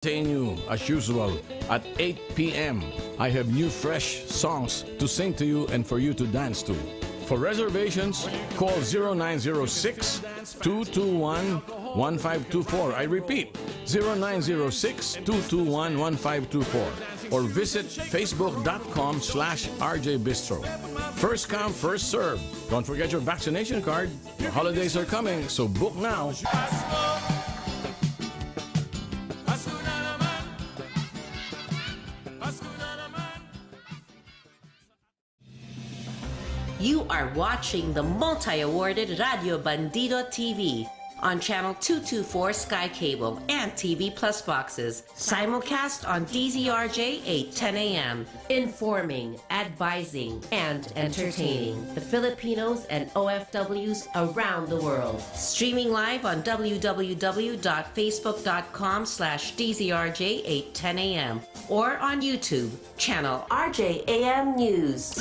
entertain you as usual at 8 p.m. I have new fresh songs to sing to you and for you to dance to. For reservations, call 0906-221-1524. I repeat, 0906-221-1524. Or visit facebook.com/RJBistro. First come, first serve. Don't forget your vaccination card. The holidays are coming, so book now. You are watching the multi-awarded Radio Bandido TV on Channel 224 Sky Cable and TV Plus boxes. Simulcast on DZRJ 8:10 a.m. Informing, advising, and entertaining the Filipinos and OFWs around the world. Streaming live on www.facebook.com/DZRJ 8:10 a.m. or on YouTube, channel RJAM News.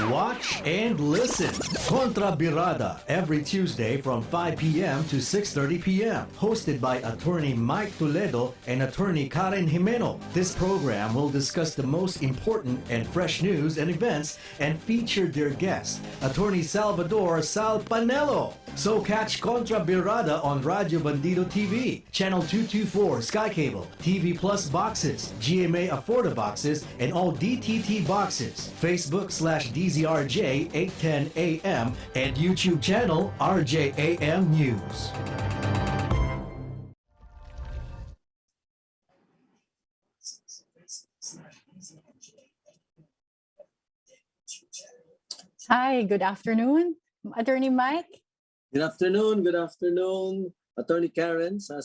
Watch and listen. Kontra Birada every Tuesday from 5 p.m. to 6:30 p.m. Hosted by Attorney Mike Toledo and Attorney Karen Jimeno. This program will discuss the most important and fresh news and events and feature their guest, Attorney Salvador Sal Panelo. So catch Kontra Birada on Radio Bandido TV, Channel 224 Sky Cable, TV Plus boxes, GMA Afforda boxes, and all DTT boxes. Facebook/DZRJ 8:10 a.m. and YouTube channel RJAM News. Hi, good afternoon, Attorney Mike. Good afternoon, Attorney Karen, sa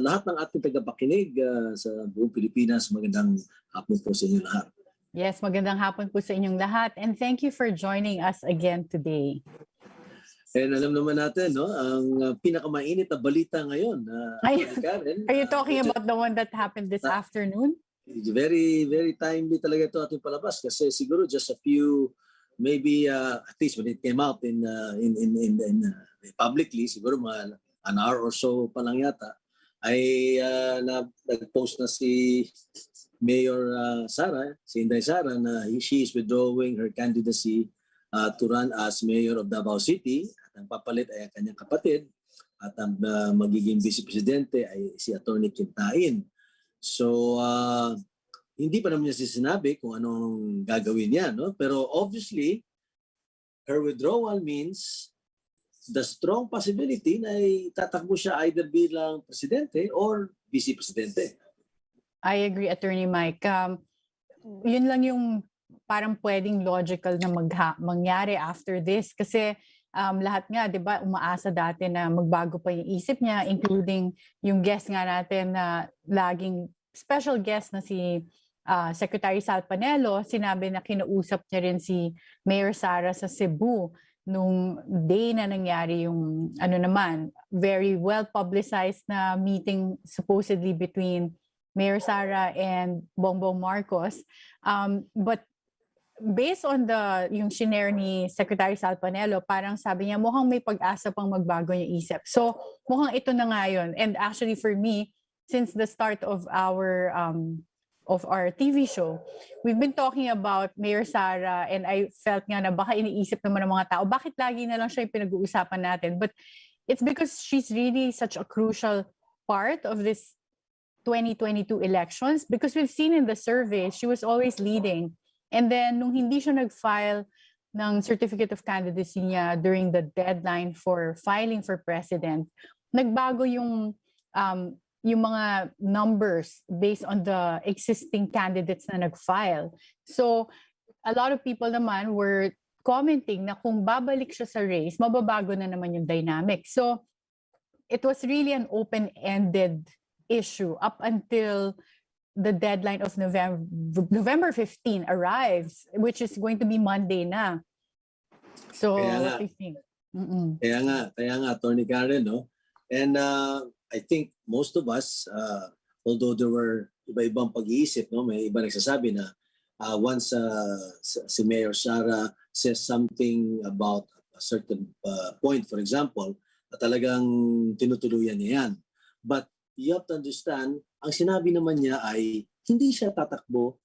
lahat ng ating tagapakinig sa buong Pilipinas. Magandang hapon po sa inyo lahat. Yes, magandang hapon po sa inyong lahat, and thank you for joining us again today. And alam naman natin, no, ang pinakamainit na balita ngayon, Karen. Are you talking about the one that happened this afternoon? Very, very timely talaga ito ating palabas kasi siguro just a few, maybe at least when it came out in publicly, siguro mga an hour or so pa lang yata, ay nag-post na si Mayor si Inday Sara, na she is withdrawing her candidacy to run as mayor of Davao City, at ang papalit ay ang kanyang kapatid, at ang magiging vice presidente ay si Atty. Quintain. So hindi pa naman niya sinabi kung anong gagawin niya, no? Pero obviously her withdrawal means the strong possibility na tatakbo siya either bilang presidente or vice presidente. I agree, Attorney Mike. Yun lang yung parang pwedeng logical na mangyari after this. Kasi lahat nga, di ba, umaasa dati na magbago pa yung isip niya, including yung guest nga natin na laging special guest na si Secretary Sal Panelo. Sinabi na kinausap niya rin si Mayor Sara sa Cebu nung day na nangyari yung very well publicized na meeting supposedly between Mayor Sara and Bongbong Marcos. But based on yung shinare ni Secretary Sal Panelo, parang sabi niya mukhang may pag-asa pang magbago yung isip. So mukhang ito na nga yun. And actually for me, since the start of our TV show, we've been talking about Mayor Sara, and I felt nga na baka iniisip naman ng mga tao, bakit lagi na lang siya yung pinag-uusapan natin? But it's because she's really such a crucial part of this 2022 elections, because we've seen in the survey, she was always leading. And then, nung hindi siya nag-file ng certificate of candidacy niya during the deadline for filing for president, nagbago yung mga numbers based on the existing candidates na nag-file. So, a lot of people naman were commenting na kung babalik siya sa race, mababago na naman yung dynamic. So, it was really an open-ended issue up until the deadline of November 15 arrives, which is going to be Monday na. So, Kaya nga. what do you think? Mm-mm. Kaya nga, Atty. Karen, no? And I think most of us, although there were iba-ibang pag-iisip, no? May iba nagsasabi na once si Mayor Sara says something about a certain point, for example, talagang tinutuluyan niya yan. But you have to understand, ang sinabi naman niya ay hindi siya tatakbo.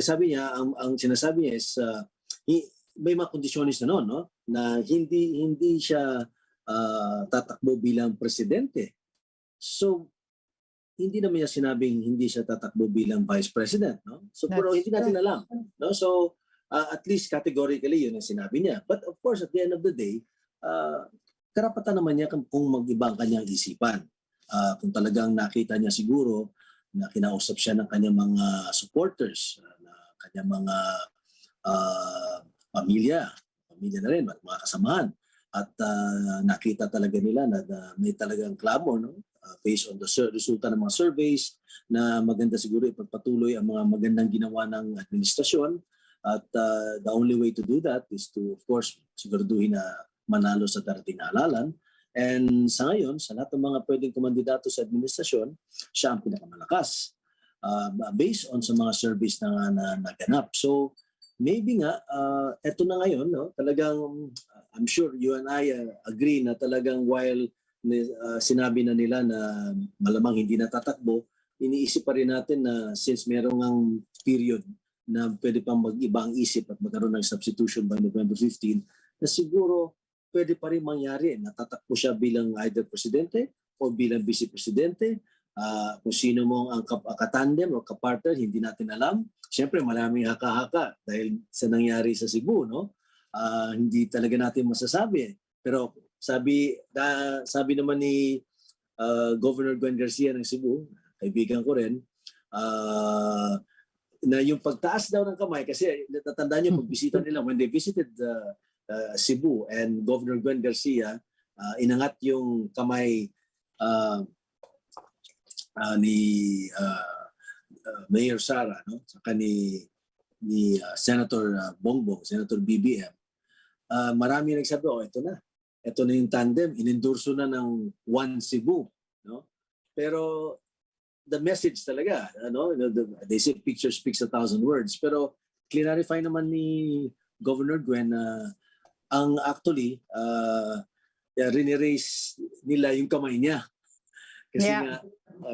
Sabi niya, ang sinasabi niya is may mga kondisyonis na noon, no? Na hindi siya tatakbo bilang presidente. So, hindi naman niya sinabing hindi siya tatakbo bilang vice president, no? So, pero hindi natin alam, no? So, at least categorically yun ang sinabi niya. But of course, at the end of the day, karapatan naman niya kung mag-iba ang kanyang isipan. Kung talagang nakita niya siguro na kinausap siya ng kanyang mga supporters, na kanyang mga pamilya na rin, at mga kasamahan. At nakita talaga nila na may talagang clamor, no? Based on the resulta ng mga surveys na maganda siguro ipagpatuloy ang mga magandang ginawa ng administrasyon. At the only way to do that is to, of course, siguraduhin na manalo sa darating na halalan. And sa ngayon, sa lahat ng mga pwedeng kumandidato sa administrasyon, siya ang pinakamalakas. Based on sa mga surveys na naganap. So, maybe nga, eto na ngayon, no? Talagang, I'm sure you and I agree na talagang while sinabi na nila na malamang hindi natatakbo, iniisip pa rin natin na since merong ang period na pwede pang mag-iba ang isip at magkaroon ng substitution by November 15, na siguro pwede pa rin mangyari na tatakbo siya bilang either presidente o bilang vice-presidente. Kung sino mo ang katandem o kapartner, hindi natin alam. Siyempre, maraming haka-haka dahil sa nangyari sa Cebu, no? Hindi talaga natin masasabi. Pero sabi naman ni Governor Gwen Garcia ng Cebu, kaibigan ko rin, na yung pagtaas daw ng kamay, kasi natatandaan niyo pagbisita nila, when they visited Cebu and Governor Gwen Garcia, inangat yung kamay ni Mayor Sara, no? Saka ni Senator Bongbong, Senator BBM. Marami nagsabi, ito na. Ito na yung tandem, inendorso na ng One Cebu, no? Pero the message talaga, ano, they say picture speaks 1,000 words, pero clarify naman ni Governor Gwen na ang actually riniraise nila yung kamay niya. Kasi nga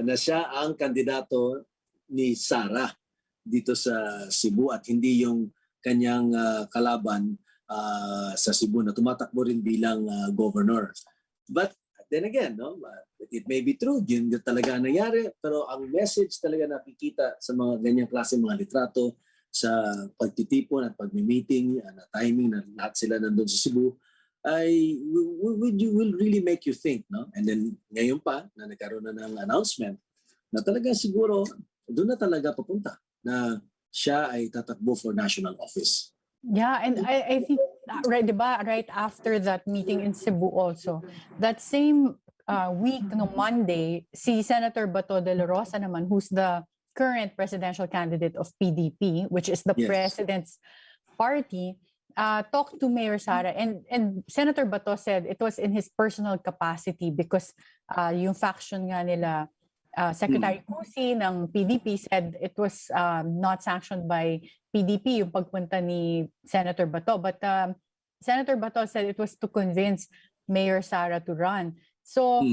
na siya ang kandidato ni Sara dito sa Cebu at hindi yung kanyang kalaban sa Cebu na tumatakbo rin bilang governor. But then again, no, it may be true, yun talaga nangyari, pero ang message talaga nakikita sa mga ganyang klase mga litrato sa pagtitipon at pagmi-meeting, na timing na lahat sila nandun sa Cebu, ay will really make you think, no? And then ngayon pa na nagkaroon na ng announcement na talaga siguro doon na talaga papunta na siya ay tatakbo for national office. Yeah, and I think right after that meeting in Cebu also, that same week, no, Monday, si Senator Bato de la Rosa naman, who's the current presidential candidate of PDP, which is the president's party, talked to Mayor Sara, and Senator Bato said it was in his personal capacity because yung faction nga nila, Secretary Cusi ng PDP said it was not sanctioned by PDP yung pagpunta ni Senator Bato. But Senator Bato said it was to convince Mayor Sara to run. So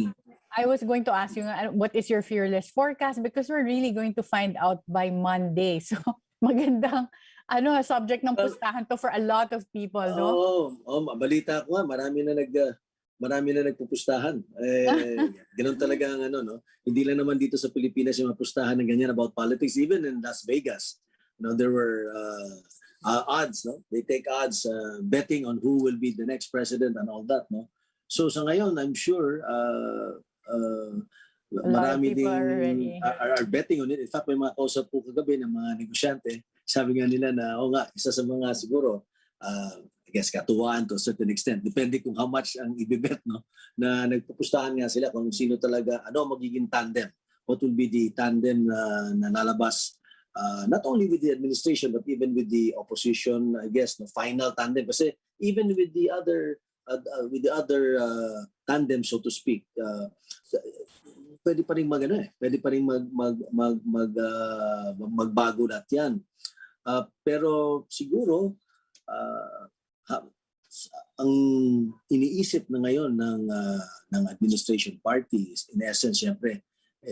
I was going to ask you, what is your fearless forecast? Because we're really going to find out by Monday. So magandang subject ng pustahan to for a lot of people, no? Balita ko nga, marami na nagpupustahan. Ganun talaga ang no? Hindi lang naman dito sa Pilipinas yung pustahan ng ganyan about politics, even in Las Vegas. There were odds, no? They take odds betting on who will be the next president and all that, no? So sa ngayon, I'm sure marami din are betting on it. In fact, may mga kausap po kagabi ng mga negosyante. Sabi nga nila na, isa sa mga siguro, I guess katuwaan to a certain extent. Depende kung how much ang ibibet, no? Na nagpupustahan nga sila kung sino talaga, magiging tandem. What will be the tandem na lalabas not only with the administration but even with the opposition, I guess, no final tandem. Kasi even with the other tandem, so to speak, pwede pa rin pwede pa rin magbago lahat yan. Pero siguro ang iniisip na ngayon ng administration party is, in essence, siyempre,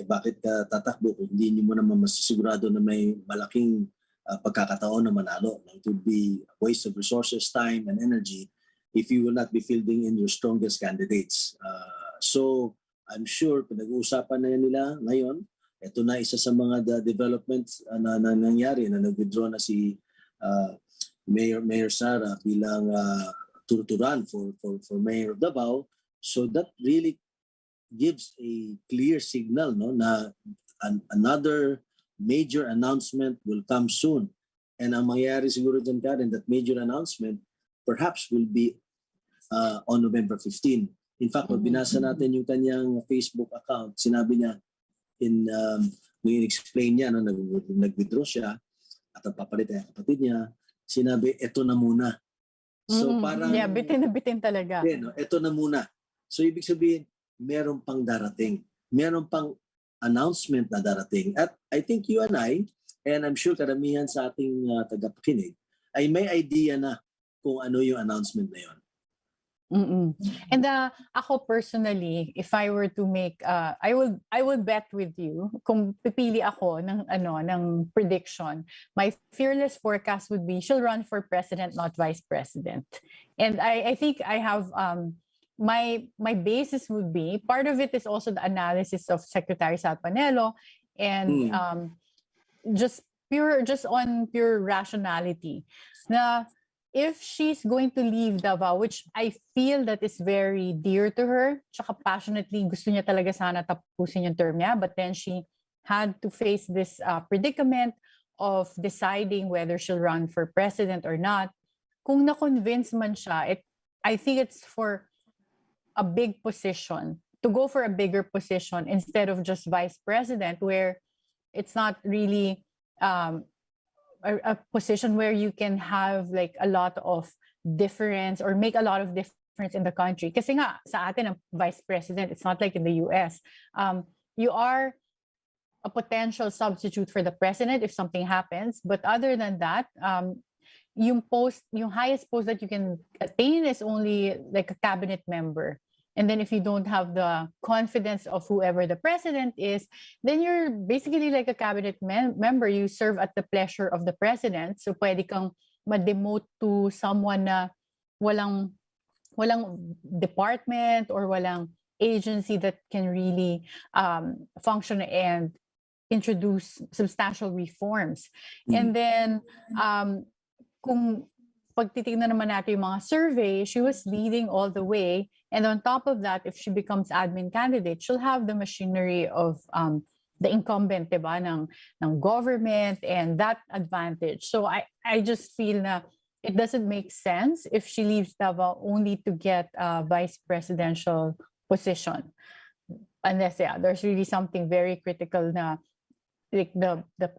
bakit ka tatakbo kung hindi mo naman masisigurado na may malaking pagkakataon na manalo? It would be a waste of resources, time, and energy if you will not be fielding in your strongest candidates. So, I'm sure pinag-uusapan na yan nila ngayon. Ito na isa sa mga developments na nangyari na nag-withdraw na si Mayor Sara bilang to run for Mayor of Davao. So that really gives a clear signal, no, na another major announcement will come soon. And ang mangyayari siguro dyan, Karen, that major announcement perhaps will be on November 15. In fact, pag binasa natin yung kanyang Facebook account, sinabi niya, nung in-explain niya, no, nag-withdraw siya at ang papalit ay kapatid niya, sinabi, eto na muna. So parang... Yeah, bitin na bitin talaga. No, eto na muna. So ibig sabihin, meron pang darating. Meron pang announcement na darating. At I think you and I, and I'm sure karamihan sa ating tagapakinig, ay may idea na kung ano yung announcement na yun. And ako personally, if I were to make, I would bet with you kung pipili ako ng prediction. My fearless forecast would be she'll run for president, not vice president. And I think I have my basis would be, part of it is also the analysis of Secretary Salpanelo and just on pure rationality. Na if she's going to leave Davao, which I feel that is very dear to her, tsaka passionately gusto niya talaga sana tapusin yung term niya, but then she had to face this predicament of deciding whether she'll run for president or not. Kung na-convince man siya, I think it's for a big position, to go for a bigger position instead of just vice president, where it's not really a position where you can have like a lot of difference or make a lot of difference in the country. Kasi nga, sa atin, ang vice president, it's not like in the US. You are a potential substitute for the president if something happens. But other than that, yung highest post that you can attain is only like a cabinet member. And then if you don't have the confidence of whoever the president is, then you're basically like a cabinet member. You serve at the pleasure of the president. So pwede kang ma-demote to someone na walang department or walang agency that can really function and introduce substantial reforms. And then kung pagtitignan naman natin yung mga survey, she was leading all the way. And on top of that, if she becomes admin candidate, she'll have the machinery of the incumbent, diba, ng government and that advantage. So I just feel na it doesn't make sense if she leaves Davao only to get a vice presidential position. Unless, there's really something very critical na like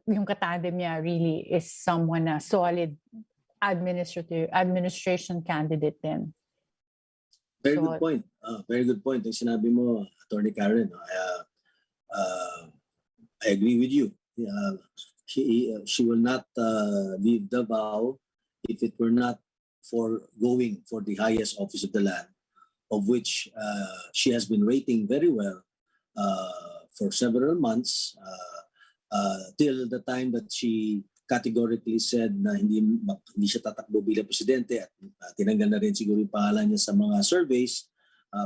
yung katandem niya really is someone na solid administration candidate din. Very good point. Very good point. Yung sinabi mo, Attorney Karen, I agree with you. She will not leave Davao if it were not for going for the highest office of the land, of which she has been rating very well for several months till the time that she categorically said na hindi siya tatakbo bilang presidente at tinanggal na rin siguro yung pangalan niya sa mga surveys.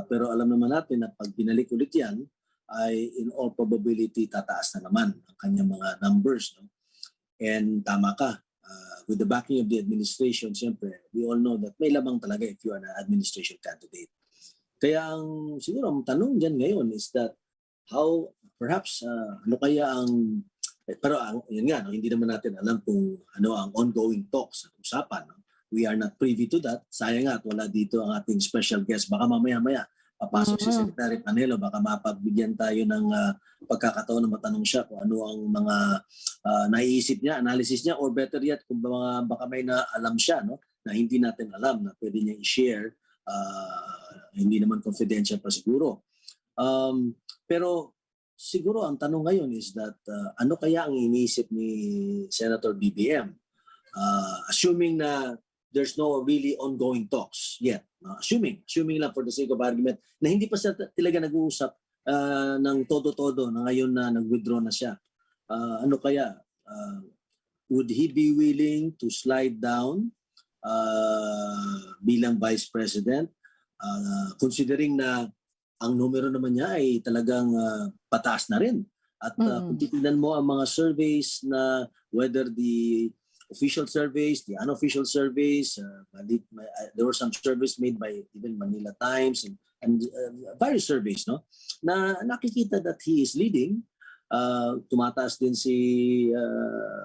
Pero alam naman natin na pag binalik ulit yan, ay in all probability tataas na naman ang kanyang mga numbers. No? And tama ka, with the backing of the administration, siyempre, we all know that may labang talaga if you are an administration candidate. Kaya siguro ang tanong dyan ngayon is that how, perhaps, ano kaya ang pero yun nga, no, hindi naman natin alam kung ano ang ongoing talks at usapan. No? We are not privy to that. Sayang nga at wala dito ang ating special guest. Baka mamaya-maya papasok si Secretary Panelo, baka mapagbigyan tayo ng pagkakataon na matanong siya kung ano ang mga naiisip niya, analysis niya, or better yet, kung baka may naalam siya, no, na hindi natin alam na pwede niya i-share, hindi naman confidential pa siguro. Pero siguro ang tanong ngayon is that ano kaya ang iniisip ni Senator BBM? Assuming na there's no really ongoing talks yet. Assuming lang for the sake of argument na hindi pa siya talaga nag-uusap ng todo-todo na ngayon na nag-withdraw na siya. Ano kaya? Would he be willing to slide down bilang Vice President? Considering na ang numero naman niya ay talagang pataas na rin. At kung titignan mo ang mga surveys na whether the official surveys, the unofficial surveys, there were some surveys made by even Manila Times and various surveys, no, na nakikita that he is leading. Tumataas din si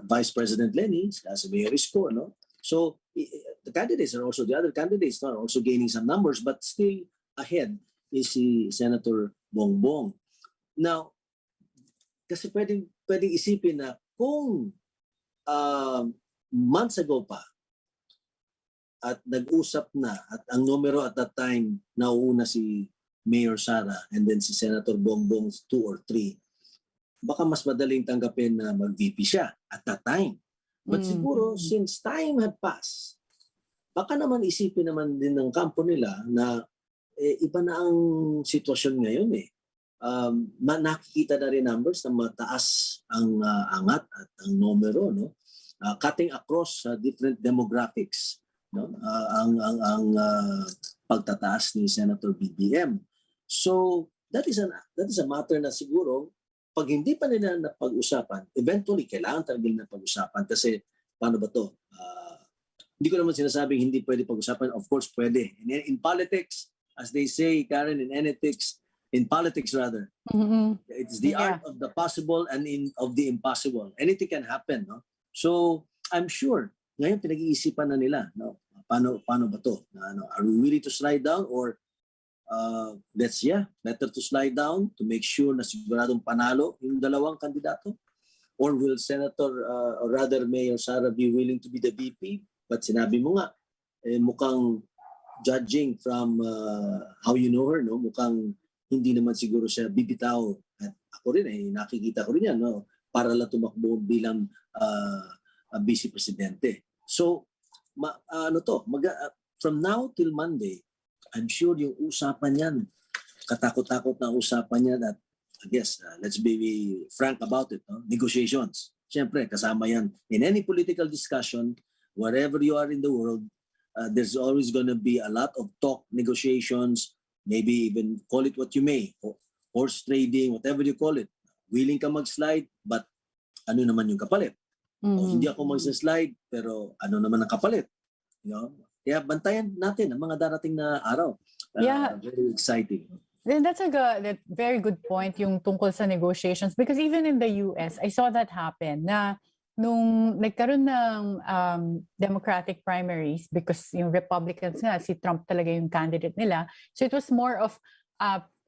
Vice President Lenny, si Mayor Isko, no? So the other candidates are also gaining some numbers, but still ahead is si Senator Bongbong. Now, kasi pwedeng isipin na kung months ago pa at nag-usap na at ang numero at that time nauuna si Mayor Sara and then si Senator Bongbong 2 or 3, baka mas madaling tanggapin na mag-VP siya at that time. But siguro since time had passed, baka naman isipin naman din ng kampo nila na iba na ang sitwasyon ngayon eh. Nakikita na rin numbers na mataas ang angat at ang numero, no? Cutting across different demographics, no? Ang pagtataas ni Senator BBM. So that is a matter na siguro pag hindi pa nila napag-usapan, eventually kailangan talagang napag-usapan kasi paano ba to? Hindi ko naman sinasabing hindi pwede pag-usapan. Of course pwede. In politics, as they say, Karen, in politics rather, it's the art of the possible and of the impossible. Anything can happen, no? So I'm sure ngayon pinag-iisipan na nila, no? Paano ba to? Are we willing to slide down or better to slide down to make sure na siguradong panalo yung dalawang kandidato? Or will Senator or rather Mayor Sara be willing to be the VP? But sinabi mo nga, mukhang judging from how you know her, no, mukhang hindi naman siguro siya bibitaw. At ako rin nakikita ko rin yan, no, para lang tumakbo bilang vice presidente. So from now till Monday, I'm sure yung usapan yan, katakot-takot na usapan yan at I guess let's be frank about it, no? Negotiations. Siyempre kasama yan in any political discussion, wherever you are in the world. There's always going to be a lot of talk, negotiations, maybe even call it what you may, horse trading, whatever you call it. Willing ka mag-slide, but ano naman yung kapalit? O hindi ako mag-slide, pero ano naman ang kapalit? You know? Kaya bantayan natin ang mga darating na araw. Very exciting. Then that's that very good point yung tungkol sa negotiations because even in the US, I saw that happen na nung nagkaroon ng Democratic primaries because yung Republicans nga, si Trump talaga yung candidate nila. So it was more of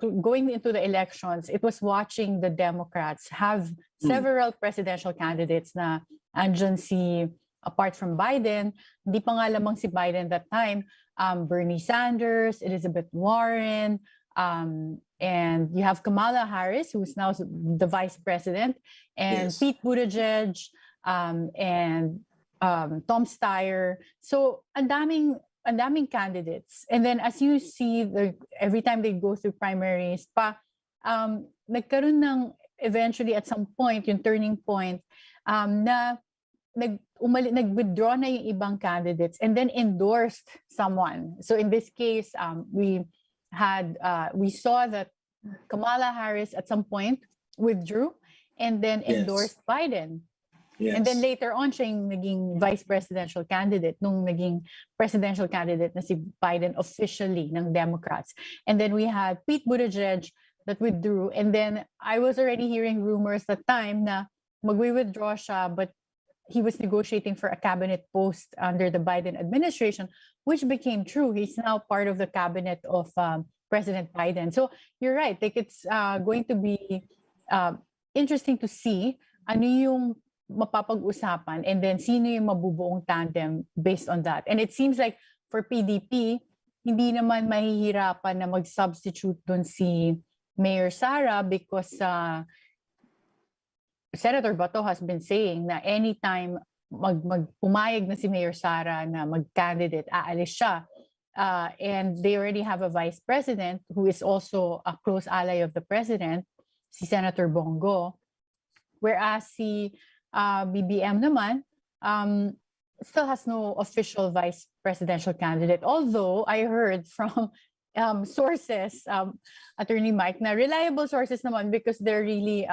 going into the elections, it was watching the Democrats have several presidential candidates na andyan apart from Biden, hindi pa nga lamang si Biden that time, Bernie Sanders, Elizabeth Warren, and you have Kamala Harris, who's now the vice president, and yes, Pete Buttigieg, and Tom Steyer. So ang daming candidates. And then as you see, every time they go through primaries, nagkaroon ng eventually at some point, yung turning point, na nag-withdraw na yung ibang candidates and then endorsed someone. So in this case, we saw that Kamala Harris at some point withdrew and then endorsed Biden. Yes. And then later on, siya yung naging vice presidential candidate nung naging presidential candidate na si Biden officially ng Democrats. And then we had Pete Buttigieg that withdrew. And then I was already hearing rumors that time na magwi-withdraw siya, but he was negotiating for a cabinet post under the Biden administration, which became true. He's now part of the cabinet of President Biden. So you're right. Like it's going to be interesting to see ano yung mapapag-usapan and then sino yung mabubuong tandem based on that. And it seems like for PDP, hindi naman mahihirapan na mag-substitute dun si Mayor Sara because Senator Bato has been saying na anytime pumayag na si Mayor Sara na mag-candidate, aalis siya. And they already have a vice president who is also a close ally of the president, si Senator Bongo. Whereas si BBM naman still has no official vice presidential candidate. Although I heard from sources, Attorney Mike, na reliable sources naman because they're really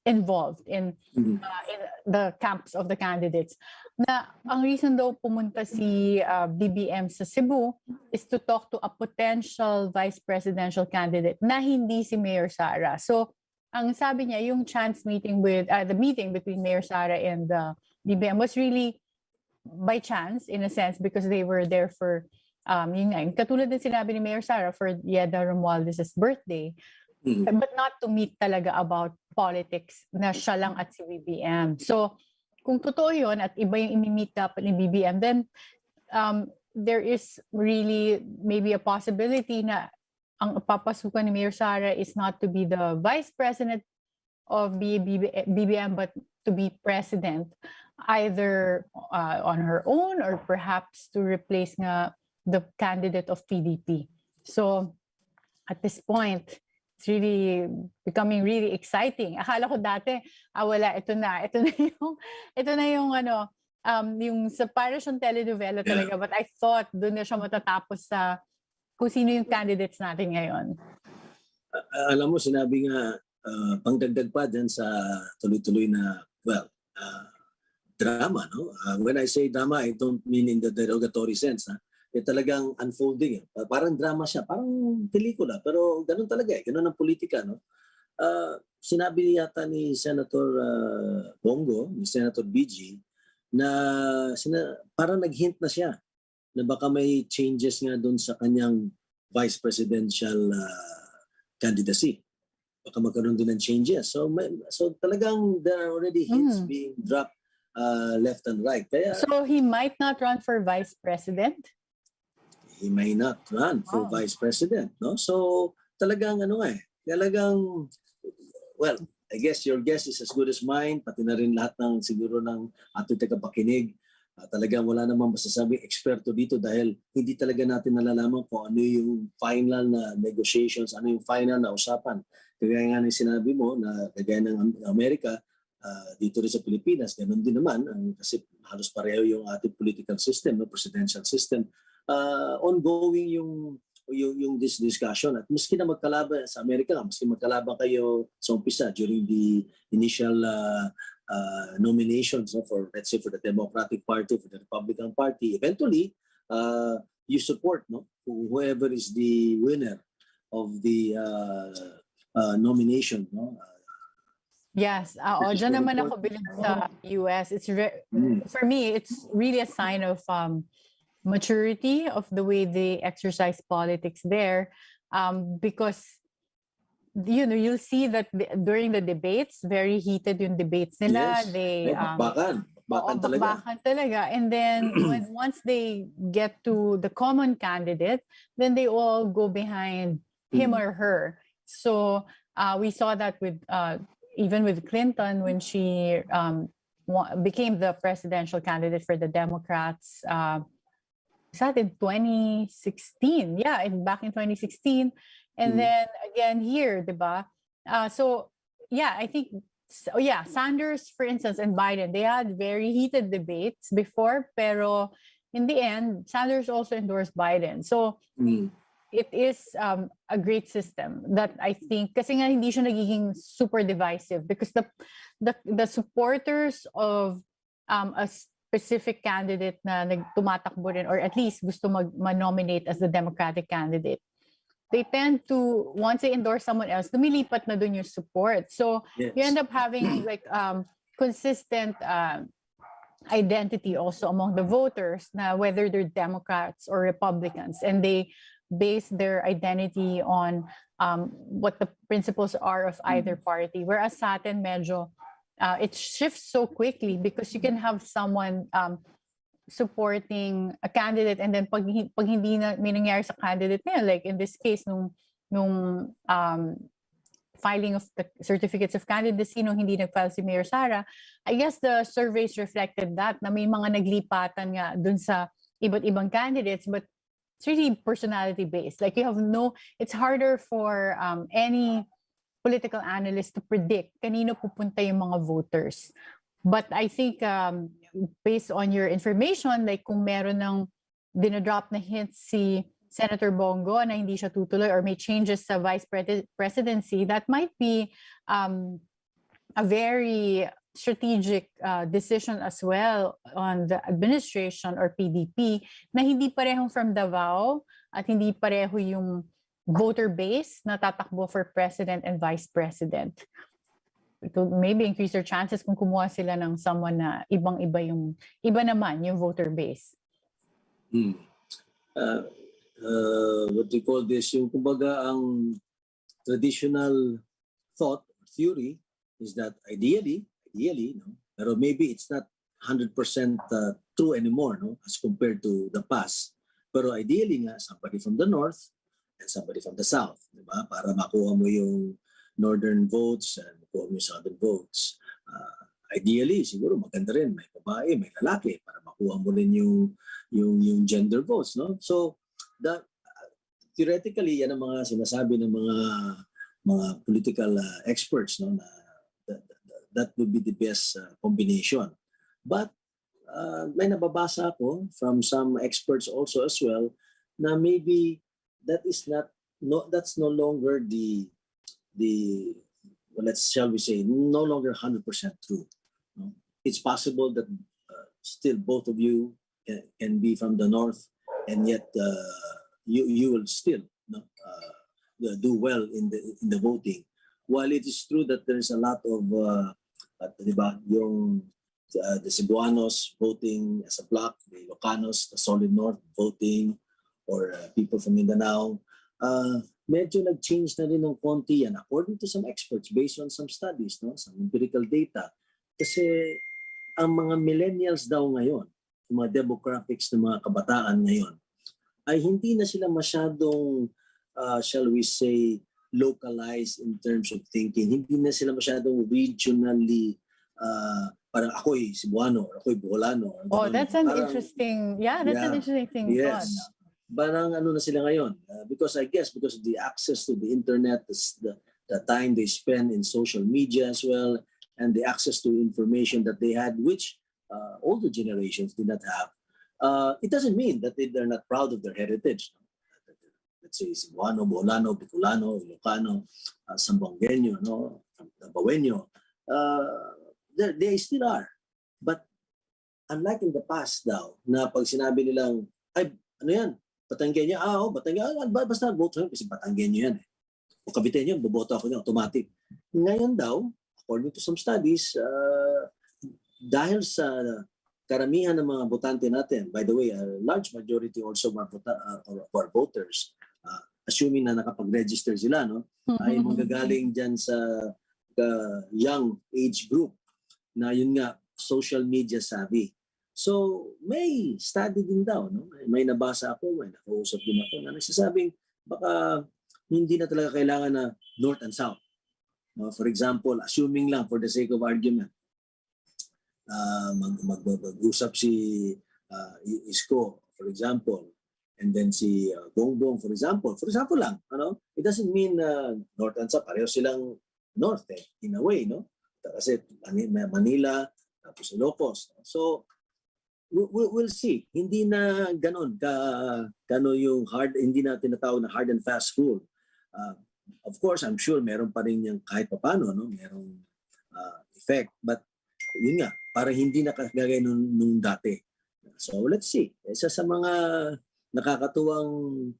involved in the camps of the candidates. Na ang reason daw pumunta si BBM sa Cebu is to talk to a potential vice presidential candidate na hindi si Mayor Sara. So ang sabi niya, yung chance meeting with the meeting between Mayor Sara and BBM was really by chance in a sense because they were there for yun nga, katulad din sinabi ni Mayor Sara for Yeda Romualdez's birthday. But not to meet talaga about politics na siya lang at si BBM. So, kung totoo yun at iba yung imi-meet dapat ni BBM, then there is really maybe a possibility na ang papasukan ni Mayor Sara is not to be the vice president of BBM but to be president either on her own or perhaps to replace nga the candidate of PDP. So, at this point, it's really becoming really exciting. Akala ko dati, wala, ito na yung ano, yung sa para siyang telenovela talaga. But I thought doon na siya matatapos sa kung sino yung candidates natin ngayon. Alam mo, sinabi nga, pangdagdag pa dyan sa tuloy-tuloy na, drama, no? When I say drama, I don't mean in the derogatory sense, ha? Talagang unfolding. Parang drama siya, parang pelikula. Pero ganun talaga ganun ang politika. No? Sinabi yata ni Senator Bongo, ni Senator BG, na parang nag-hint na siya na baka may changes nga doon sa kanyang vice presidential candidacy. Baka magkaroon doon ng changes. So talagang there are already hints being dropped left and right. Kaya, so he might not run for vice president? He may not run for vice president, no? So talagang well, I guess your guess is as good as mine, pati na rin lahat ng siguro ng ating tagapakinig. Talagang wala namang masasabing eksperto dito dahil hindi talaga natin nalalaman kung ano yung final na negotiations, ano yung final na usapan. Kaya nga ni sinabi mo na kagaya ng Amerika, dito rin sa Pilipinas, ganun din naman kasi halos pareho yung ating political system, no, presidential system. Ongoing yung this discussion at maski na magkalaban sa Amerika, maski magkalaban kayo sa umpisa during the initial nominations, no, for let's say for the Democratic Party, for the Republican Party, eventually you support, no, whoever is the winner of the nomination, no. Yes, dyan naman ako bilib sa US. It's for me, it's really a sign of maturity of the way they exercise politics there, because you'll see that during the debates, very heated yung debates nila. Yes. They bakbakan talaga. And then once they get to the common candidate, then they all go behind him or her. So we saw that with even with Clinton when she became the presidential candidate for the Democrats. That in 2016, back in 2016, and then again here, diba? So yeah, I think Sanders, for instance, and Biden, they had very heated debates before, pero in the end, Sanders also endorsed Biden. So it is a great system that I think, kasi nga hindi siya nagiging super divisive because the supporters of a specific candidate na tumatakbo rin or at least gusto ma-nominate as the Democratic candidate, they tend to, once they endorse someone else, lumilipat na dun yung support. So you end up having like consistent identity also among the voters na whether they're Democrats or Republicans, and they base their identity on what the principles are of either party. Whereas sa atin, medyo it shifts so quickly because you can have someone supporting a candidate and then pag hindi na may nangyari sa candidate na yun, like in this case nung filing of the certificates of candidacy nung hindi nag-file si Mayor Sara, I guess the surveys reflected that na may mga naglipatan nga dun sa iba't ibang candidates, but it's really personality based. Like it's harder for any political analyst to predict kanino pupunta yung mga voters. But I think based on your information, like kung meron ng dinadrop na hint si Senator Bongo na hindi siya tutuloy or may changes sa vice presidency, that might be a very strategic decision as well on the administration or PDP na hindi parehong from Davao at hindi pareho yung voter base na tatakbo for president and vice president. To maybe increase their chances kung kumuha sila ng someone na iba naman yung voter base. What do you call this? Yung kumbaga ang traditional thought, theory, is that ideally, no? Pero maybe it's not 100% true anymore, no? As compared to the past. Pero ideally nga, somebody from the north and somebody from the south, di ba? Para makuha mo yung northern votes and makuha mo yung southern votes. Ideally, siguro maganda rin, may babae, may lalaki, para makuha mo rin yung gender votes, no? So, theoretically, yan ang mga sinasabi ng mga political experts, no, na that would be the best combination. But may nababasa ako from some experts also as well na maybe that's no longer the shall we say, no longer 100% true. No? It's possible that still both of you can be from the north, and yet you will still do well in the voting. While it is true that there is a lot of diba, yung the Cebuanos voting as a bloc, the Ilocanos, the Solid North voting, or people from Mindanao, medyo nag-change na rin ng konti yan according to some experts based on some studies, no, some empirical data. Kasi ang mga millennials daw ngayon, yung mga demographics ng mga kabataan ngayon, ay hindi na sila masyadong, shall we say, localized in terms of thinking. Hindi na sila masyadong regionally, parang ako'y Cebuano or ako'y Bicolano. Oh, that's an interesting, that's an interesting thing. Yes. Parang ano na sila ngayon. Because I guess because of the access to the internet, the time they spend in social media as well, and the access to information that they had, which older generations did not have. It doesn't mean that they're not proud of their heritage. Let's say Cebuano, Bicolano, Bicolano, Ilocano, Sambuangueño, no, Baweño. They still are. But unlike in the past daw, na pag sinabi nilang, ay, ano yan, Batanggenyo, Batanggenyo, basta vote ko kasi Batanggenyo yan. O Caviteño, boboto ako niya, automatic. Ngayon daw, according to some studies, dahil sa karamihan ng mga botante natin, by the way, a large majority also of our voters, assuming na nakapag-register sila, no, ay manggagaling dyan sa young age group na yun nga, social media savvy. So, may study din daw, no? May nabasa ako, may nakausap din ako na nagsasabing baka hindi na talaga kailangan na north and south. No? For example, assuming lang for the sake of argument, mag-usap si Isko, for example, and then si Bongbong, for example lang, ano? It doesn't mean north and south, pareho silang north in a way, no? Kasi Manila, tapos Ilocos. So, we'll see. Hindi na ganon yung hard, hindi na tinatawag na hard and fast rule. Of course, I'm sure meron pa rin yung kahit paano, no? Merong effect. But yun nga, parang hindi na kagaya nung dati. So let's see. Isa sa mga nakakatuwang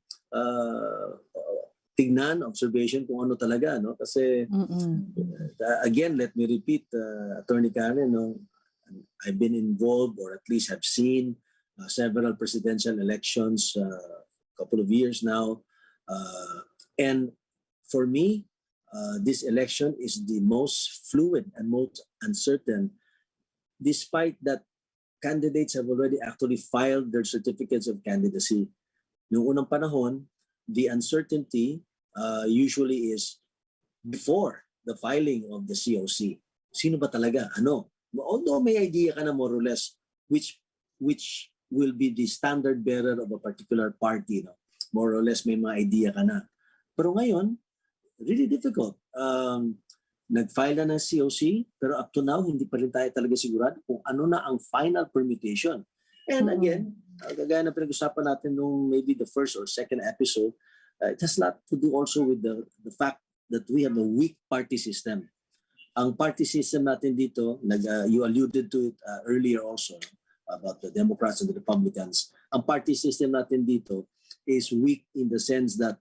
tignan, observation kung ano talaga, no? Kasi again, let me repeat, Attorney Karen, no? I've been involved or at least have seen several presidential elections couple of years now. And for me, this election is the most fluid and most uncertain, despite that candidates have already actually filed their certificates of candidacy. Noong unang panahon, the uncertainty usually is before the filing of the COC. Sino ba talaga? Ano? Although may idea ka na more or less which will be the standard bearer of a particular party, no? More or less may mga idea ka na. Pero ngayon, really difficult. Nag-file na ng COC, pero up to now, hindi pa rin tayo talaga sigurado kung ano na ang final permutation. And again, kagaya na pinag-usapan natin nung maybe the first or second episode, it has a lot to do also with the fact that we have a weak party system. Ang party system natin dito, you alluded to it earlier also, about the Democrats and the Republicans. Ang party system natin dito is weak in the sense that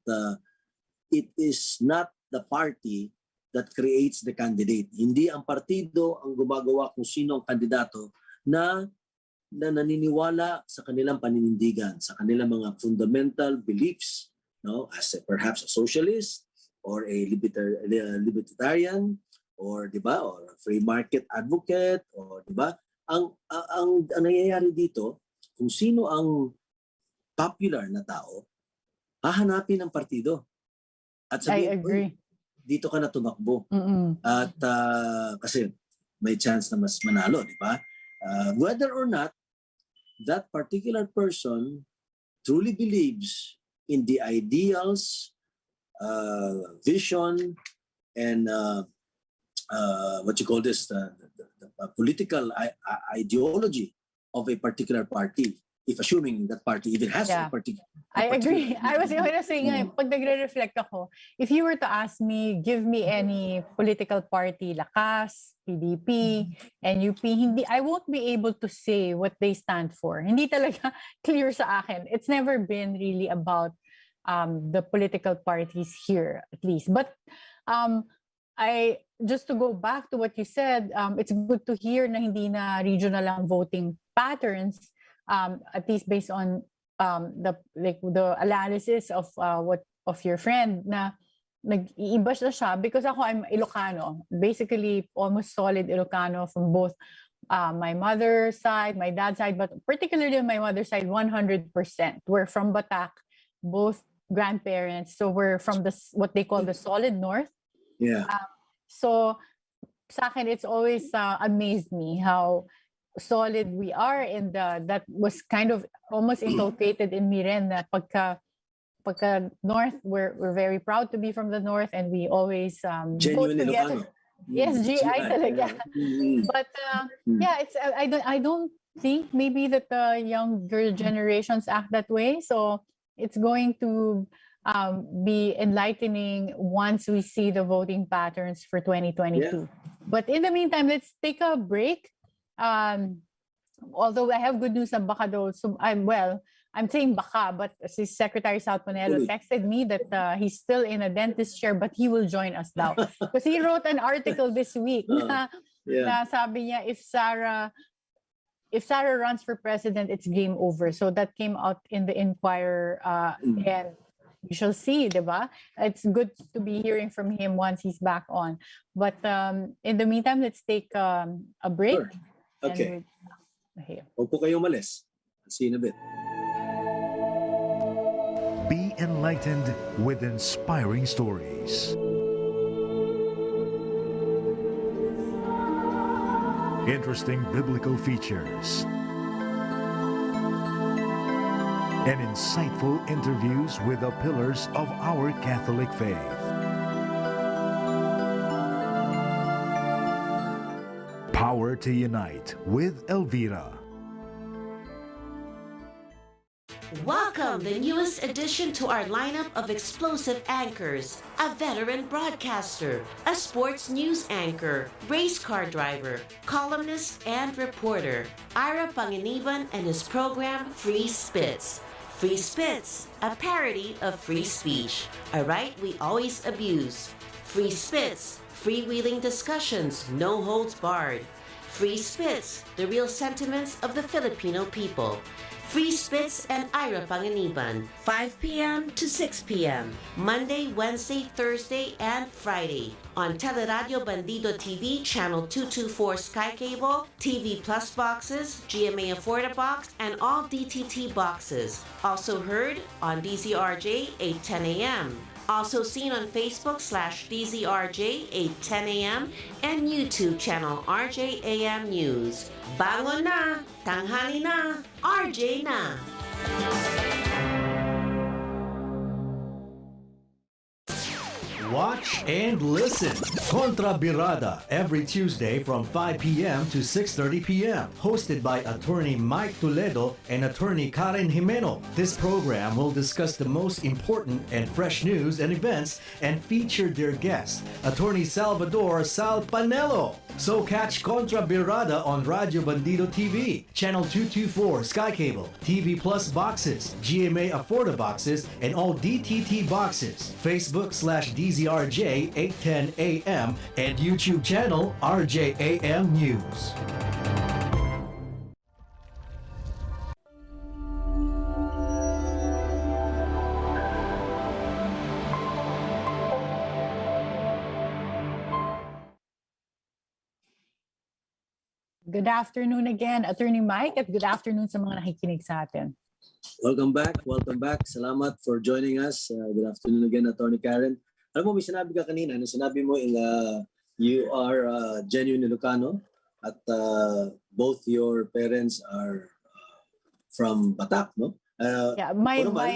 it is not the party that creates the candidate. Hindi ang partido ang gumagawa kung sino ang kandidato na naniniwala sa kanilang paninindigan, sa kanilang mga fundamental beliefs, no, as perhaps a socialist or a libertarian, or di ba, or a free market advocate, or di ba, ang nangyayari dito, kung sino ang popular na tao, hahanapin ng partido. At sabihin, I agree. Dito ka na tumakbo. At kasi may chance na mas manalo, di ba? Whether or not that particular person truly believes in the ideals, vision, and what you call this, the political ideology of a particular party, if assuming that party even has a particular. I agree. I was going to say, pag nagre-reflect ako, if you were to ask me, give me any political party, Lakas, PDP, NUP, I won't be able to say what they stand for. Hindi talaga clear sa akin. It's never been really about the political parties here, at least. But just to go back to what you said, it's good to hear na hindi na regional ang voting patterns, at least based on the analysis of your friend na nag-iiba siya because ako I'm Ilocano, basically almost solid Ilocano from both my mother's side, my dad's side, but particularly on my mother's side, 100%. We're from Batak, both grandparents, so we're from what they call the solid north. Yeah. So sa akin, it's always amazed me how solid we are, and that was kind of almost inculcated in me rin na pagka north, we're very proud to be from the north, and we always genuine Ilocano. Yes, GI talaga. But yeah, it's I don't think maybe that the younger generations act that way, so it's going to be enlightening once we see the voting patterns for 2022. Yeah. But in the meantime, let's take a break. Although I have good news on baka though, so I'm saying baka, but si Secretary South Panelo texted me that he's still in a dentist chair, but he will join us now. Because he wrote an article this week na sabi niya, if Sarah runs for president, it's game over. So that came out in the Inquirer, and you shall see, diba? It's good to be hearing from him once he's back on. But in the meantime, let's take a break. Sure. Okay. Huwag po kayo umalis. I'll see you in a bit. Be enlightened with inspiring stories. Interesting biblical features. And insightful interviews with the pillars of our Catholic faith. Power to Unite with Elvira. Welcome the newest addition to our lineup of explosive anchors. A veteran broadcaster, a sports news anchor, race car driver, columnist, and reporter. Ira Panginiban and his program Free Spits. Free Spits, a parody of free speech, a right we always abuse. Free Spits, freewheeling discussions, no holds barred. Free Spits, the real sentiments of the Filipino people. Free Spits and Ira Panganiban, 5 p.m. to 6 p.m. Monday, Wednesday, Thursday, and Friday on Teleradio Bandido TV, Channel 224 Sky Cable, TV Plus boxes, GMA Affordable Box, and all DTT boxes. Also heard on DZRJ 8:10 a.m. Also seen on Facebook/DZRJ 8:10 a.m. and YouTube channel RJAM News. Bangon na! Tanghali na! RJ na! Watch and listen. Kontra Birada every Tuesday from 5 p.m. to 6:30 p.m. Hosted by Attorney Mike Toledo and Attorney Karen Jimeno. This program will discuss the most important and fresh news and events and feature their guest, Attorney Salvador Sal Panelo. So catch Kontra Birada on Radio Bandido TV, Channel 224 Sky Cable, TV Plus boxes, GMA Affordable boxes, and all DTT boxes. Facebook/DZRJ 8:10 a.m. and YouTube channel RJAM News. Good afternoon again, Attorney Mike, at good afternoon sa mga nakikinig sa atin. Welcome back. Welcome back. Salamat for joining us. Good afternoon again, Attorney Karen. Alam mo, may sinabi ka kanina. Sinabi mo you are genuine Ilocano at both your parents are from Batak, no? Yeah,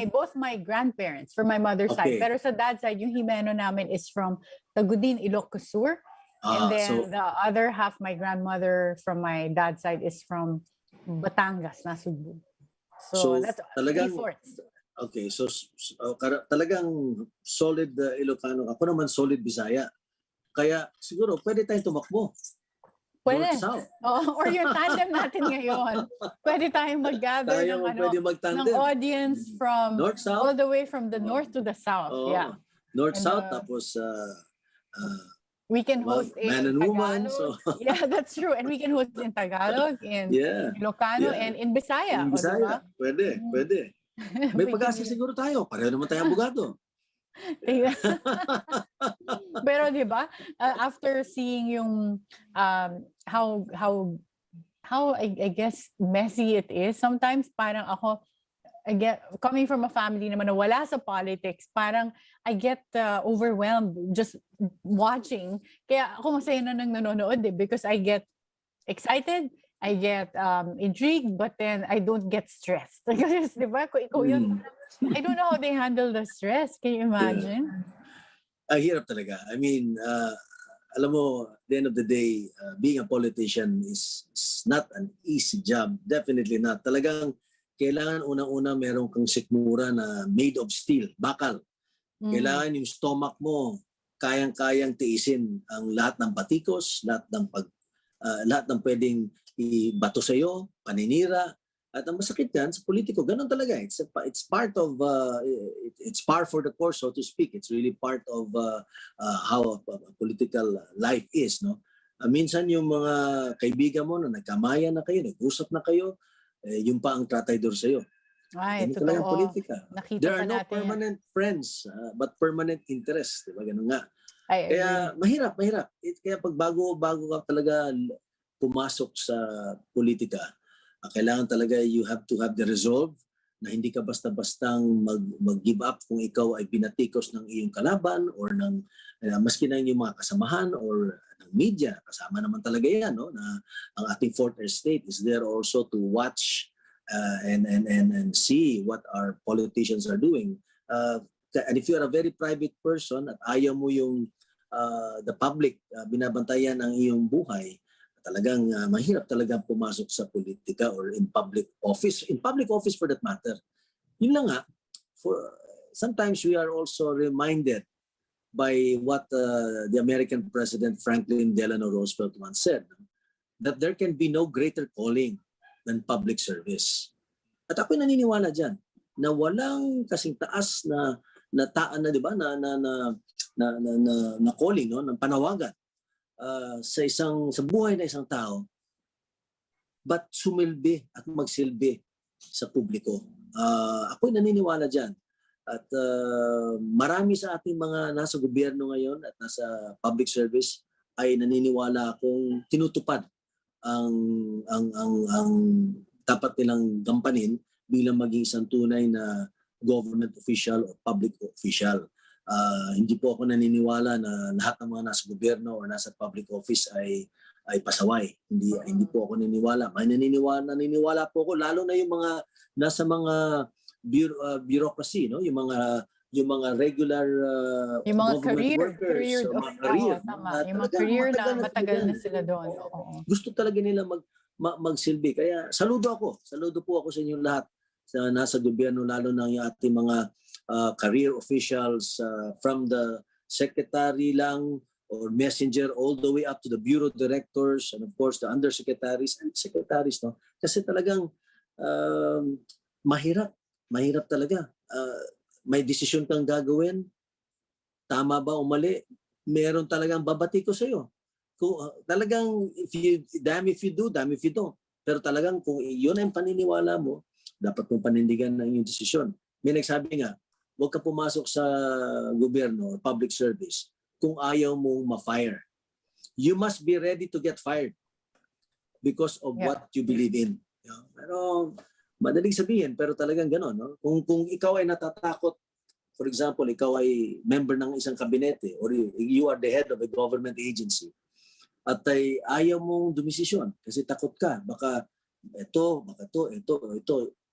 both my grandparents from my mother's side. Pero sa dad's side, yung Jimeno namin is from Tagudin, Ilocos Sur. And then the other half, my grandmother from my dad's side is from Batangas, Nasugbu. So that's talagang, 3/4. Okay, so talagang solid Ilocano. Ako naman solid Bisaya. Kaya siguro pwede tayong tumakbo. Pwede. North-South. Or yung tandem natin ngayon. Pwede tayong mag-gather ng audience from North-South, all the way from the north to the south. Yeah. North-South, tapos we can host in man and Tagalog. woman. So. Yeah, that's true. And we can host in Tagalog, in Ilocano, and in Bisaya. In Bisaya. Pwede. May pag-asa siguro tayo. Pareho naman tayo abogado. Pero di ba, after seeing yung how I guess messy it is, sometimes parang ako, coming from a family naman na wala sa politics, parang I get overwhelmed just watching. Kaya ako masaya na nang nanonood because I get excited, I get intrigued, but then I don't get stressed. Kasi di ba, kung ikaw yun, I don't know how they handle the stress. Can you imagine? Ang hirap talaga. I mean, alam mo, at the end of the day, being a politician is not an easy job. Definitely not. Talagang kailangan unang-una meron kang sikmura na made of steel, bakal. Kailangan yung stomach mo kayang-kayang tiisin ang lahat ng batikos, lahat ng pwedeng ibato sa iyo, paninira. At ang masakit yan sa politiko, ganun talaga. It's part of it's par for the course, so to speak. It's really part of how a political life is, no? Minsan yung mga kaibigan mo na nagkamayan na kayo, nag-usap na kayo, yung pa ang trataydor sa iyo. Ay, totoo. Talagang politika. Nakita There are no natin permanent friends, but permanent interests. Diba? Ganun nga. Kaya mahirap. Kaya pag bago ka talaga pumasok sa politika, kailangan talaga you have to have the resolve na hindi ka basta-bastang mag-give up kung ikaw ay binatikos ng iyong kalaban or ng maski na yung mga kasamahan or ng media. Kasama naman talaga yan, no? Na ang ating fourth estate is there also to watch and see what our politicians are doing. And if you are a very private person at ayaw mo yung the public binabantayan ang iyong buhay, talagang mahirap talagang pumasok sa politika or in public office for that matter. Yun lang nga, sometimes we are also reminded by what the American President Franklin Delano Roosevelt once said, that there can be no greater calling than public service. At ako'y naniniwala diyan na walang kasing taas na di ba na calling, no, ng panawagan sa buhay na isang tao, but sumilbi at magsilbi sa publiko. Ako'y naniniwala dyan. At marami sa ating mga nasa gobyerno ngayon at nasa public service ay naniniwala akong tinutupad ang dapat nilang gampanin bilang maging isang tunay na government official o public official. Hindi po ako naniniwala na lahat ng mga nasa gobyerno o nasa public office ay pasaway. Hindi po ako naniniwala. Naniniwala po ako lalo na yung mga nasa mga bureaucracy, no? Yung mga regular Yung mga government workers, yung mga career na matagal na sila doon. Gusto talaga nila magsilbi. Kaya saludo po ako sa inyong lahat sa nasa gobyerno, lalo na yung ating mga career officials from the secretary lang or messenger all the way up to the bureau directors and of course the undersecretaries and secretaries, no? Kasi talagang mahirap talaga. May desisyon kang gagawin, tama ba o mali, meron talagang babati ko sa iyo. Kung talagang damn if you do, damn if you don't. Pero talagang kung iyon ang paniniwala mo, dapat mong panindigan ng iyong desisyon. May nagsabi nga, huwag ka pumasok sa gobyerno, public service, kung ayaw mong ma-fire. You must be ready to get fired because of what you believe in. Pero madaling sabihin, pero talagang gano'n. No? Kung ikaw ay natatakot, for example, ikaw ay member ng isang kabinete or you are the head of a government agency at ay ayaw mong dumisisyon kasi takot ka. Baka ito.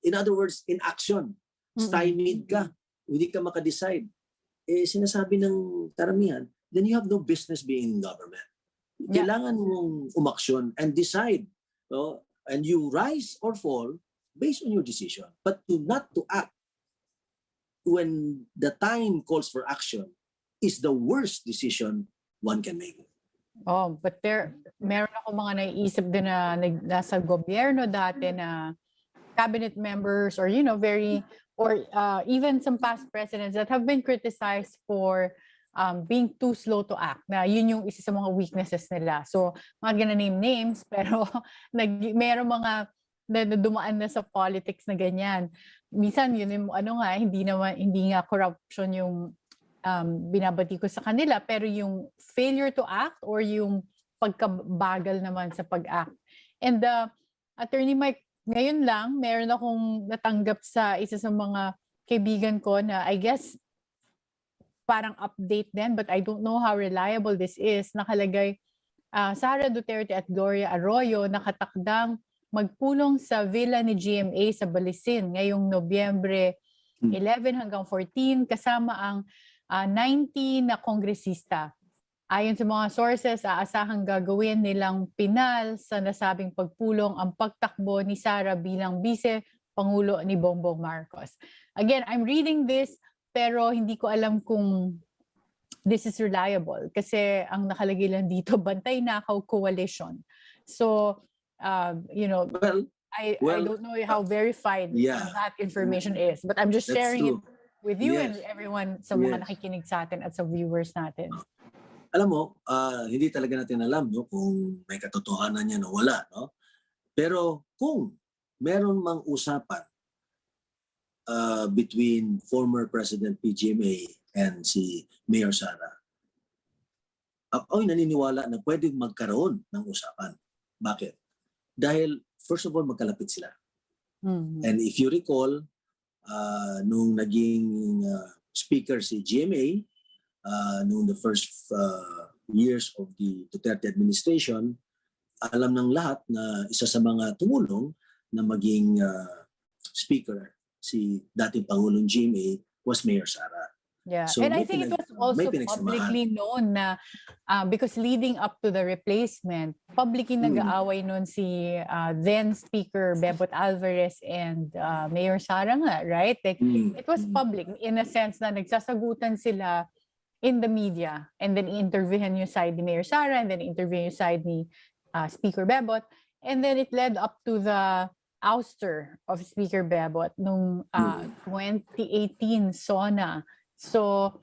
In other words, in action, stymied ka, hindi ka makadecide. Sinasabi ng karamihan, then you have no business being in government. Kailangan mong umaksyon and decide. No? And you rise or fall based on your decision. But not to act when the time calls for action is the worst decision one can make. Oh, but meron ako mga naiisip din na nasa gobyerno dati na cabinet members or even some past presidents that have been criticized for being too slow to act. Na yun yung isa sa mga weaknesses nila. So, not gonna name names, pero meron mga na dumaan na sa politics na ganyan. Minsan yun yung hindi nga corruption yung binabati ko sa kanila, pero yung failure to act or yung pagkabagal naman sa pag-act. And Attorney Mike, ngayon lang, meron akong natanggap sa isa sa mga kaibigan ko na I guess parang update din, but I don't know how reliable this is. Nakalagay, Sara Duterte at Gloria Arroyo nakatakdang magpulong sa villa ni GMA sa Balisin ngayong Nobyembre 11 hanggang 14 kasama ang 90 na kongresista. Ayon sa mga sources, aasahang gagawin nilang pinal sa nasabing pagpulong ang pagtakbo ni Sara bilang vice-pangulo ni Bongbong Marcos. Again, I'm reading this pero hindi ko alam kung this is reliable kasi ang nakalagay lang dito, Bantay Nakaw Coalition. So, I don't know how verified that information is, but I'm just sharing it with you and everyone sa mga nakikinig sa atin at sa viewers natin. Alam mo, hindi talaga natin alam no, kung may katotohanan yan o wala. No? Pero kung meron mang usapan between former President PGMA and si Mayor Sara, ako'y naniniwala na pwedeng magkaroon ng usapan. Bakit? Dahil, first of all, magkalapit sila. And if you recall, nung naging speaker si GMA, noong the first years of the Duterte administration, alam ng lahat na isa sa mga tumulong na maging speaker si dating Pangulong GMA was Mayor Sara. Yeah, so, and I think it was also publicly known na because leading up to the replacement, publicly nag-aaway noon si then Speaker Bebot Alvarez and Mayor Sara nga, right? Like, it was public in a sense na nagsasagutan sila in the media and then interviewin yung side ni Mayor Sara and then interviewin yung side ni Speaker Bebot, and then it led up to the ouster of Speaker Bebot nung 2018 SONA. So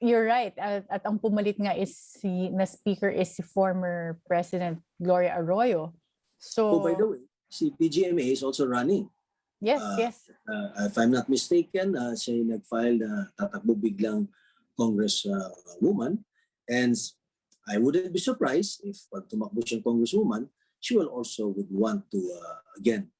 you're right, at ang pumalit nga is na speaker is si former President Gloria Arroyo. So by the way, si PGMA is also running Yes, yes. If I'm not mistaken, siya yung nag-file na tatakbo biglang congresswoman. And I wouldn't be surprised if pag tumakbo siyang congresswoman, she will also would want to, again,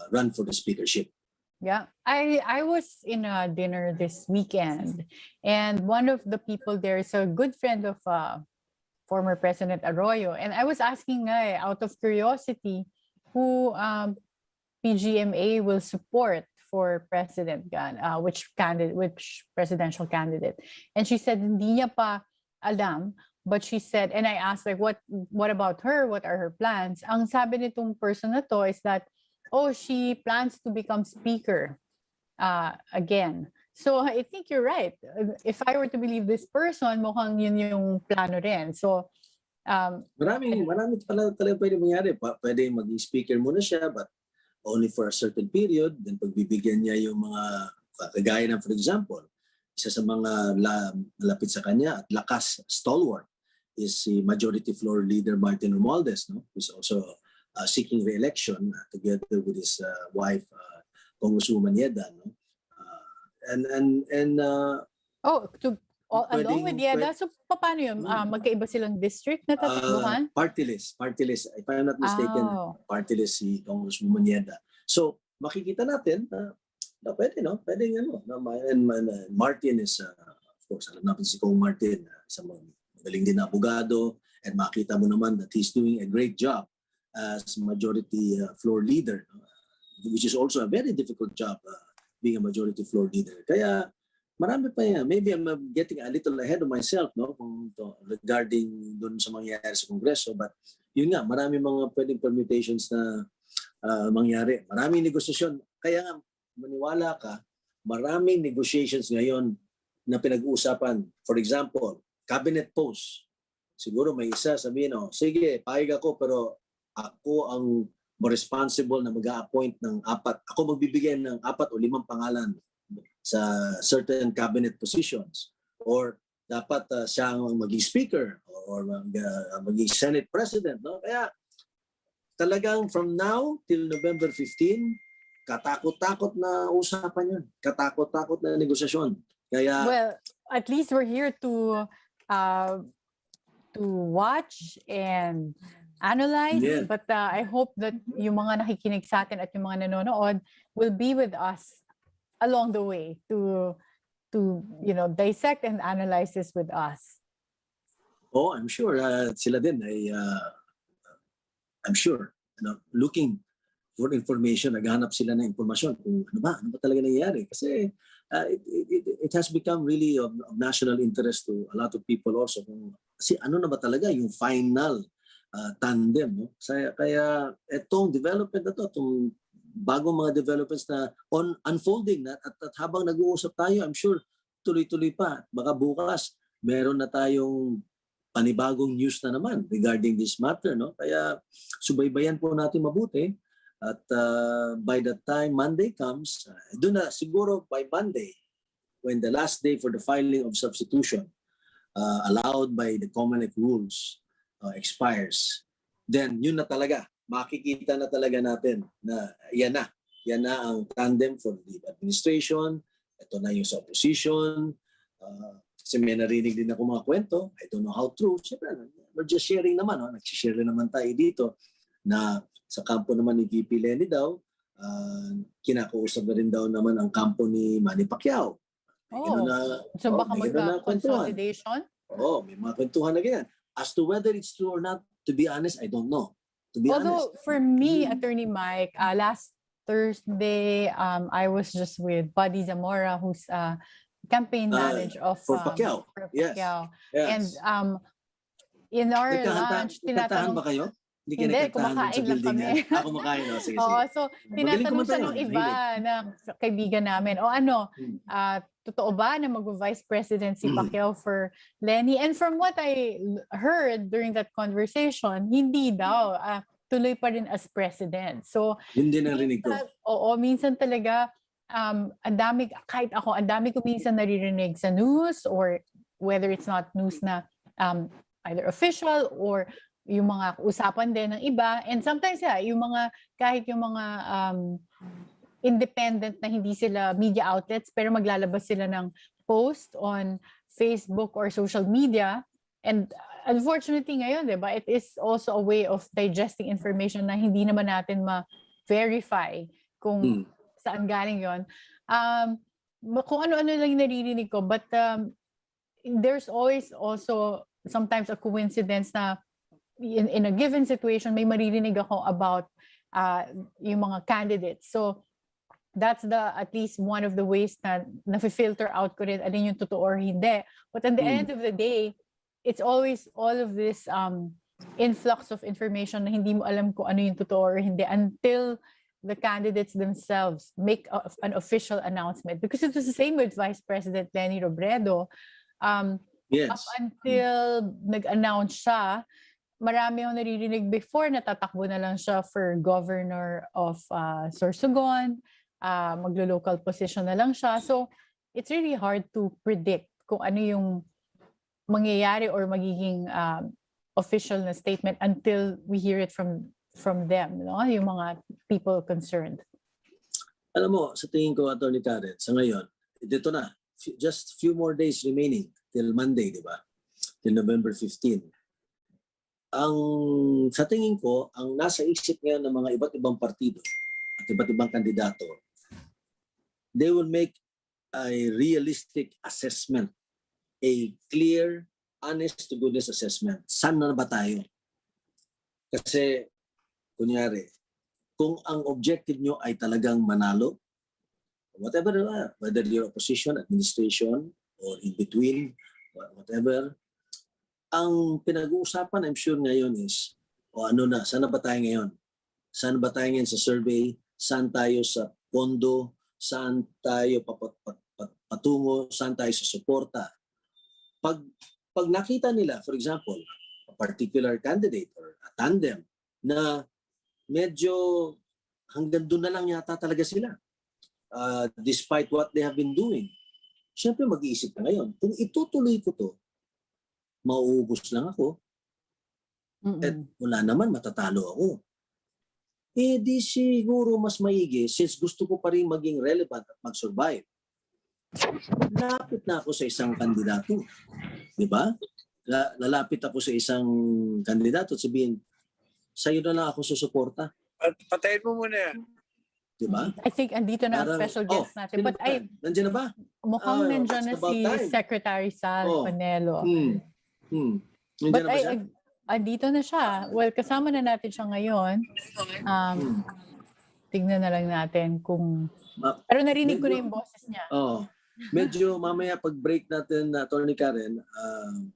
run for the speakership. Yeah, I was in a dinner this weekend, and one of the people there is a good friend of former President Arroyo, and I was asking out of curiosity who PGMA will support for President Gan, which presidential candidate, and she said hindi niya pa alam, but she said, and I asked like what about her? What are her plans? Ang sabi nitong person na to is that she plans to become speaker again. So I think you're right. If I were to believe this person, mukhang yun yung plano rin. So marami pala talaga pwede mangyari. Pwede maging speaker muna siya, but only for a certain period. Then pagbibigyan niya yung mga kagaya ng, for example, isa sa mga malapit sa kanya at lakas stalwart is si Majority Floor Leader Martin Romualdez, no? Who's also seeking re-election together with his wife, Congresswoman Yeda, no? Along with Yeda, so paano yun? Magkaiba silang district na tatakbuhan? Party list. If I'm not mistaken, party list si Congresswoman Yeda. So makikita natin na pwede, no? Pwede and Martin is, of course, alam natin si Kong Martin, sa magaling din na abogado, and makita mo naman that he's doing a great job as majority floor leader, which is also a very difficult job, being a majority floor leader. Kaya marami pa yan. Maybe I'm getting a little ahead of myself, no, regarding dun sa mangyayari sa Kongreso. But yun nga, marami mga pwedeng permutations na mangyari. Maraming negosasyon. Kaya nga, maniwala ka, maraming negotiations ngayon na pinag-uusapan. For example, cabinet post. Siguro may isa sabihin, sige, payag ako, pero ako ang responsible na mag-a-appoint ng 4. Ako magbibigay ng 4 o 5 pangalan sa certain cabinet positions. Or dapat siya ang maging speaker or maging Senate President. No? Kaya talagang from now till November 15, katakot-takot na usapan yun. Katakot-takot na negosasyon. Kaya, well, at least we're here to watch and analyze, yeah. But I hope that yung mga nakikinig sa atin at yung mga nanonood will be with us along the way to dissect and analyze this with us. I'm sure sila din ay I'm sure looking for information, naghahanap sila ng informasyon kung ano ba talaga nangyayari kasi it has become really of national interest to a lot of people also kasi ano na ba talaga yung final tandem, no? Kaya etong development na to, itong bagong mga developments na unfolding na at habang nag-uusap tayo, I'm sure tuloy-tuloy pa. Baka bukas meron na tayong panibagong news na naman regarding this matter, no? Kaya subaybayan po natin mabuti at by the time Monday comes, doon na siguro by Monday, when the last day for the filing of substitution allowed by the Comelec rules expires, then yun na talaga, makikita na talaga natin na yan na ang tandem for the administration, ito na yung sa opposition. Kasi may narinig din ako mga kwento, I don't know how true, siyempre, we're just sharing naman, nagsishare naman tayo dito, na sa kampo naman ni VP Lenny daw, kinakausap na rin daw naman ang kampo ni Manny Pacquiao. So baka magka-consolidation? May mga kwentuhan na ganyan. As to whether it's true or not, to be honest, I don't know. Although for me, Attorney Mike, last Thursday, I was just with Buddy Zamora, who's campaign manager of for Pacquiao. Yes. And in our lunch, tinatanong ba kayo? Hindi, kumakain lang kami. Kumakain, sige. So tinatanong siya ng iba na kaibigan namin, totoo ba na mag-vice president si Pacquiao for Lenny? And from what I heard during that conversation, hindi daw. Tuloy pa rin as president. So, hindi narinig ko. Minsan talaga, ang dami ko minsan naririnig sa news or whether it's not news na either official or yung mga usapan din ng iba. And sometimes, yung mga, kahit yung mga independent na hindi sila media outlets pero maglalabas sila ng post on Facebook or social media. And unfortunately ngayon, di ba, it is also a way of digesting information na hindi naman natin ma-verify kung saan galing yon. Kung ano-ano lang yung naririnig ko, but there's always also sometimes a coincidence na in a given situation may maririnig ako about yung mga candidates. So that's at least one of the ways na nafi-filter out ko rin alin yung totoo or hindi. But at the end of the day, it's always all of this influx of information na hindi mo alam kung ano yung totoo or hindi until the candidates themselves make an official announcement. Because it was the same with Vice President Leni Robredo. Yes. Up until nag-announce siya, marami akong naririnig before na tatakbo na lang siya for governor of Sorsogon, maglo-local position na lang siya. So it's really hard to predict kung ano yung mangyayari or magiging official na statement until we hear it from them, no? Yung mga people concerned. Alam mo, sa tingin ko, Atty. Karen, sa ngayon, dito na, just few more days remaining till Monday, di ba? Till November 15. Sa tingin ko, ang nasa isip ngayon ng mga iba't ibang partido at iba't ibang kandidato, they will make a realistic assessment, a clear, honest to goodness assessment. Saan na ba tayo? Kasi, kunyari, kung ang objective nyo ay talagang manalo, whatever, whether you're opposition, administration, or in between, whatever, ang pinag-uusapan, I'm sure ngayon is, saan na ba tayo ngayon? Saan ba tayo ngayon sa survey? Saan tayo sa pondo? Saan tayo patungo? Saan tayo sa suporta? Pag nakita nila, for example, a particular candidate or a tandem na medyo hanggang doon na lang yata talaga sila, despite what they have been doing, syempre mag-iisip na ngayon, kung itutuloy ko to, mauubos lang ako, at wala naman, matatalo ako. Di siguro mas maigi, since gusto ko pa rin maging relevant at mag-survive, lapit na ako sa isang kandidato. Di ba? Lalapit ako sa isang kandidato at sabihin, sa'yo na lang ako susuporta. Patayin mo muna yan. Di ba? I think andito na ang special guest natin. But nandiyan na ba? Mukhang nandiyan na si Secretary Sal Panelo. But Nandiyan na ba siya? andito na siya. Well, kasama na natin siya ngayon. Tignan na lang natin kung... Pero narinig ko na yung boses niya. Medyo mamaya pag break natin, Atty. Karen,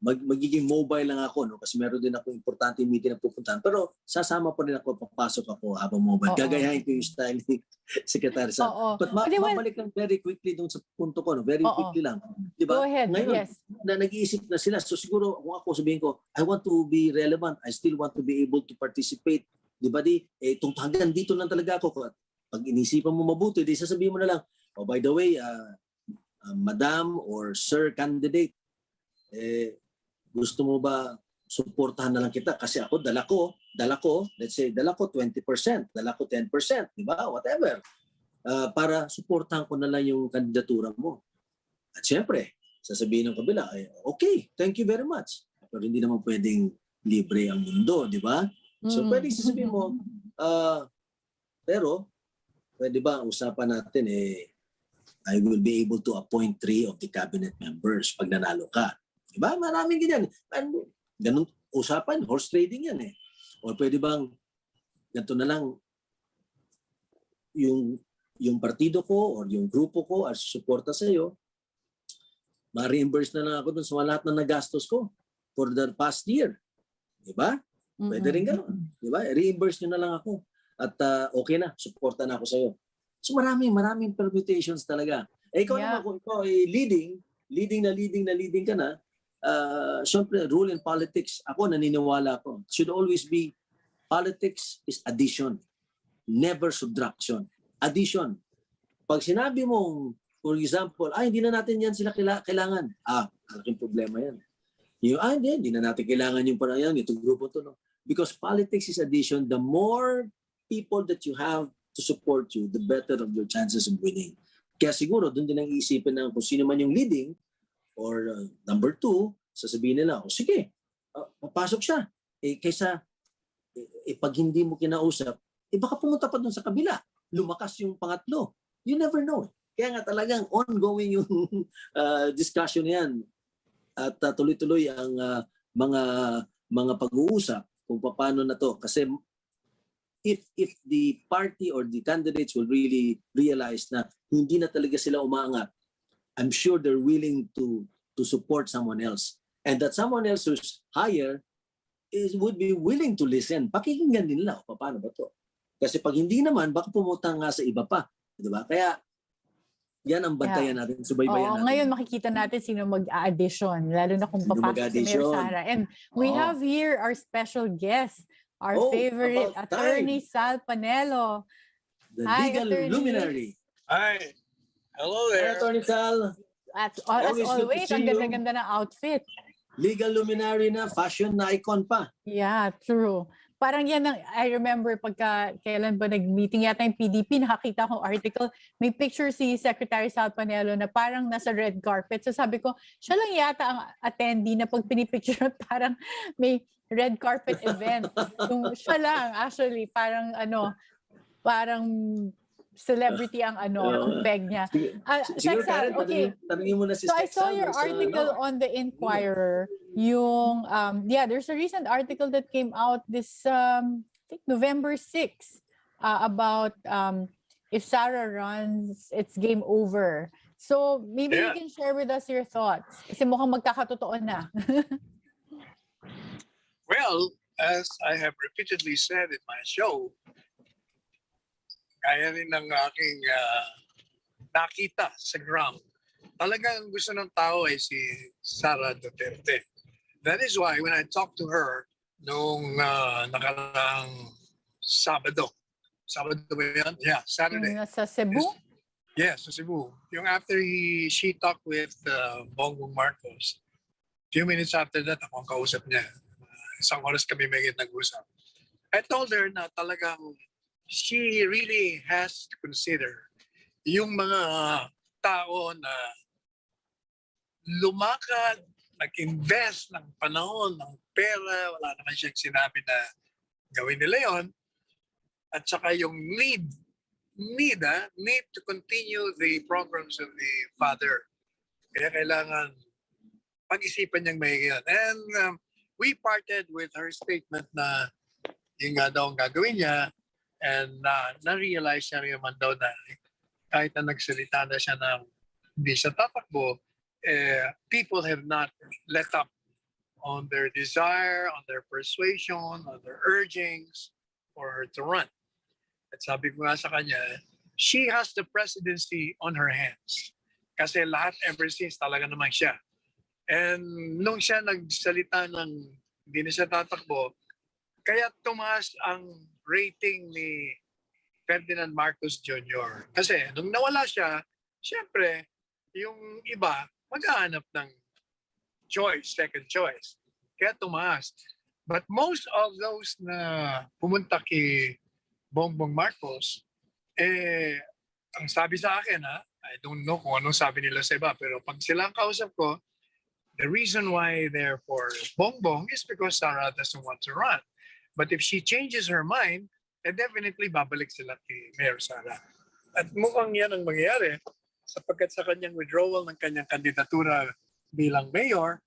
magiging mobile lang ako, no? Kasi meron din ako importante meeting na pupuntahan. Pero sasama pa rin ako, papasok ako habang mobile. Gagayahin ko yung style ni Secretary Sal. But mabalik lang very quickly dun sa punto ko, no? Very quickly lang. Diba? Go ahead, ngayon, yes. na nag-iisip na sila. So siguro kung ako sabihin ko, I want to be relevant. I still want to be able to participate. Diba hanggang dito lang talaga ako. Pag inisipan mo mabuti, sasabihin mo na lang, by the way, Madam or Sir candidate, gusto mo ba suportahan na lang kita? Kasi ako, dala ko, let's say, dala ko 20%, dala ko 10%, di ba? Whatever. Para suportahan ko na lang yung kandidatura mo. At syempre, sasabihin ng kabila, okay, thank you very much. Pero hindi naman pwedeng libre ang mundo, di ba? So pwedeng sasabihin mo, pero, pwede ba ang usapan natin I will be able to appoint 3 of the cabinet members pag nanalo ka. Diba? Maraming ganyan. Ganun usapan, horse trading yan O pwede bang, ganito na lang, yung partido ko or yung grupo ko as suporta sa iyo, ma-reimburse na lang ako dun sa lahat na nagastos ko for the past year. Diba? Pwede rin ganun. Diba? Reimburse nyo na lang ako. At okay na, suporta na ako sa iyo. So maraming permutations talaga. Ikaw naman kung ikaw ay leading ka na, syempre rule in politics, ako naniniwala ko, should always be, politics is addition, never subtraction. Addition. Pag sinabi mong, for example, hindi na natin yan sila kailangan. Malaking problema yan. Hindi na natin kailangan yung parang yan, itong grupo to. No? Because politics is addition. The more people that you have to support you, the better of your chances of winning. Kaya siguro, doon din ang iisipin na kung sino man yung leading or number 2, sasabihin nila, o sige, papasok siya. Kaysa, pag hindi mo kinausap, baka pumunta pa doon sa kabila. Lumakas yung pangatlo. You never know. Kaya nga talagang ongoing yung discussion yan. At tuloy-tuloy ang mga pag-uusap kung paano na to. Kasi if the party or the candidates will really realize na hindi na talaga sila umaangat, I'm sure they're willing to support someone else. And that someone else who's higher would be willing to listen. Pakikinggan din nila, paano ba to? Kasi pag hindi naman, baka pumunta nga sa iba pa. Diba? Kaya yan ang bantayan natin, subaybayan natin. Ngayon makikita natin sino mag-addition, lalo na kung papasok si Mayor Sara. And we have here our special guest, our favorite Attorney Sal Panelo. The legal luminary. Hi. Hello there. Hi, Attorney Sal. As always, ang ganda-ganda ng outfit. Legal luminary na, fashion na icon pa. Yeah, true. Parang yan ang, I remember kailan ba nag-meeting yata yung PDP, nakakita akong article, may picture si Secretary Sal Panelo na parang nasa red carpet. So sabi ko, siya lang yata ang attendee na pag pinipicture parang may red carpet event. Yung siya lang, actually, parang celebrity ang peg niya. Siguro, Karen, okay. tanungin mo na si So I saw your article on the Inquirer, yung, there's a recent article that came out this, I think November 6, about if Sara runs, it's game over. So maybe you can share with us your thoughts. Kasi mukhang magkakatotoo na. Well, as I have repeatedly said in my show, kaya rin ng aking nakita sa ground. Talagang gusto ng tao ay si Sara Duterte. That is why when I talked to her nung nakaraang Sabado ba yan? Yeah, Saturday. Sa Cebu? Yes, sa Cebu. Yung after she talked with Bongbong Marcos, few minutes after that, ako ang kausap niya. Isang oras kami may nag-usap. I told her na talagang she really has to consider yung mga tao na lumakad, nag-invest ng panahon, ng pera, wala naman siyang sinabi na gawin nila yon. At saka yung need to continue the programs of the father. Kaya kailangan pag-isipan niyang may yan. And we parted with her statement na yung nga daw ang gagawin niya. And na-realize niya naman daw na kahit na nagsalita na siya na hindi siya tatakbo, people have not let up on their desire, on their persuasion, on their urgings for her to run. At sabi ko nga sa kanya, she has the presidency on her hands. Kasi lahat ever since talaga naman siya. And nung siya nagsalita ng hindi na siya tatakbo, kaya tumaas ang rating ni Ferdinand Marcos Jr. Kasi nung nawala siya, siyempre, yung iba maghahanap ng choice, second choice. Kaya tumaas. But most of those na pumunta kay Bongbong Marcos, ang sabi sa akin, I don't know kung anong sabi nila sa iba, pero pag sila ang kausap ko, the reason why they're for Bongbong is because Sara doesn't want to run. But if she changes her mind, definitely babalik sila kay Mayor Sara. At mukhang yan ang mangyayari sapagkat sa kanyang withdrawal ng kanyang kandidatura bilang mayor,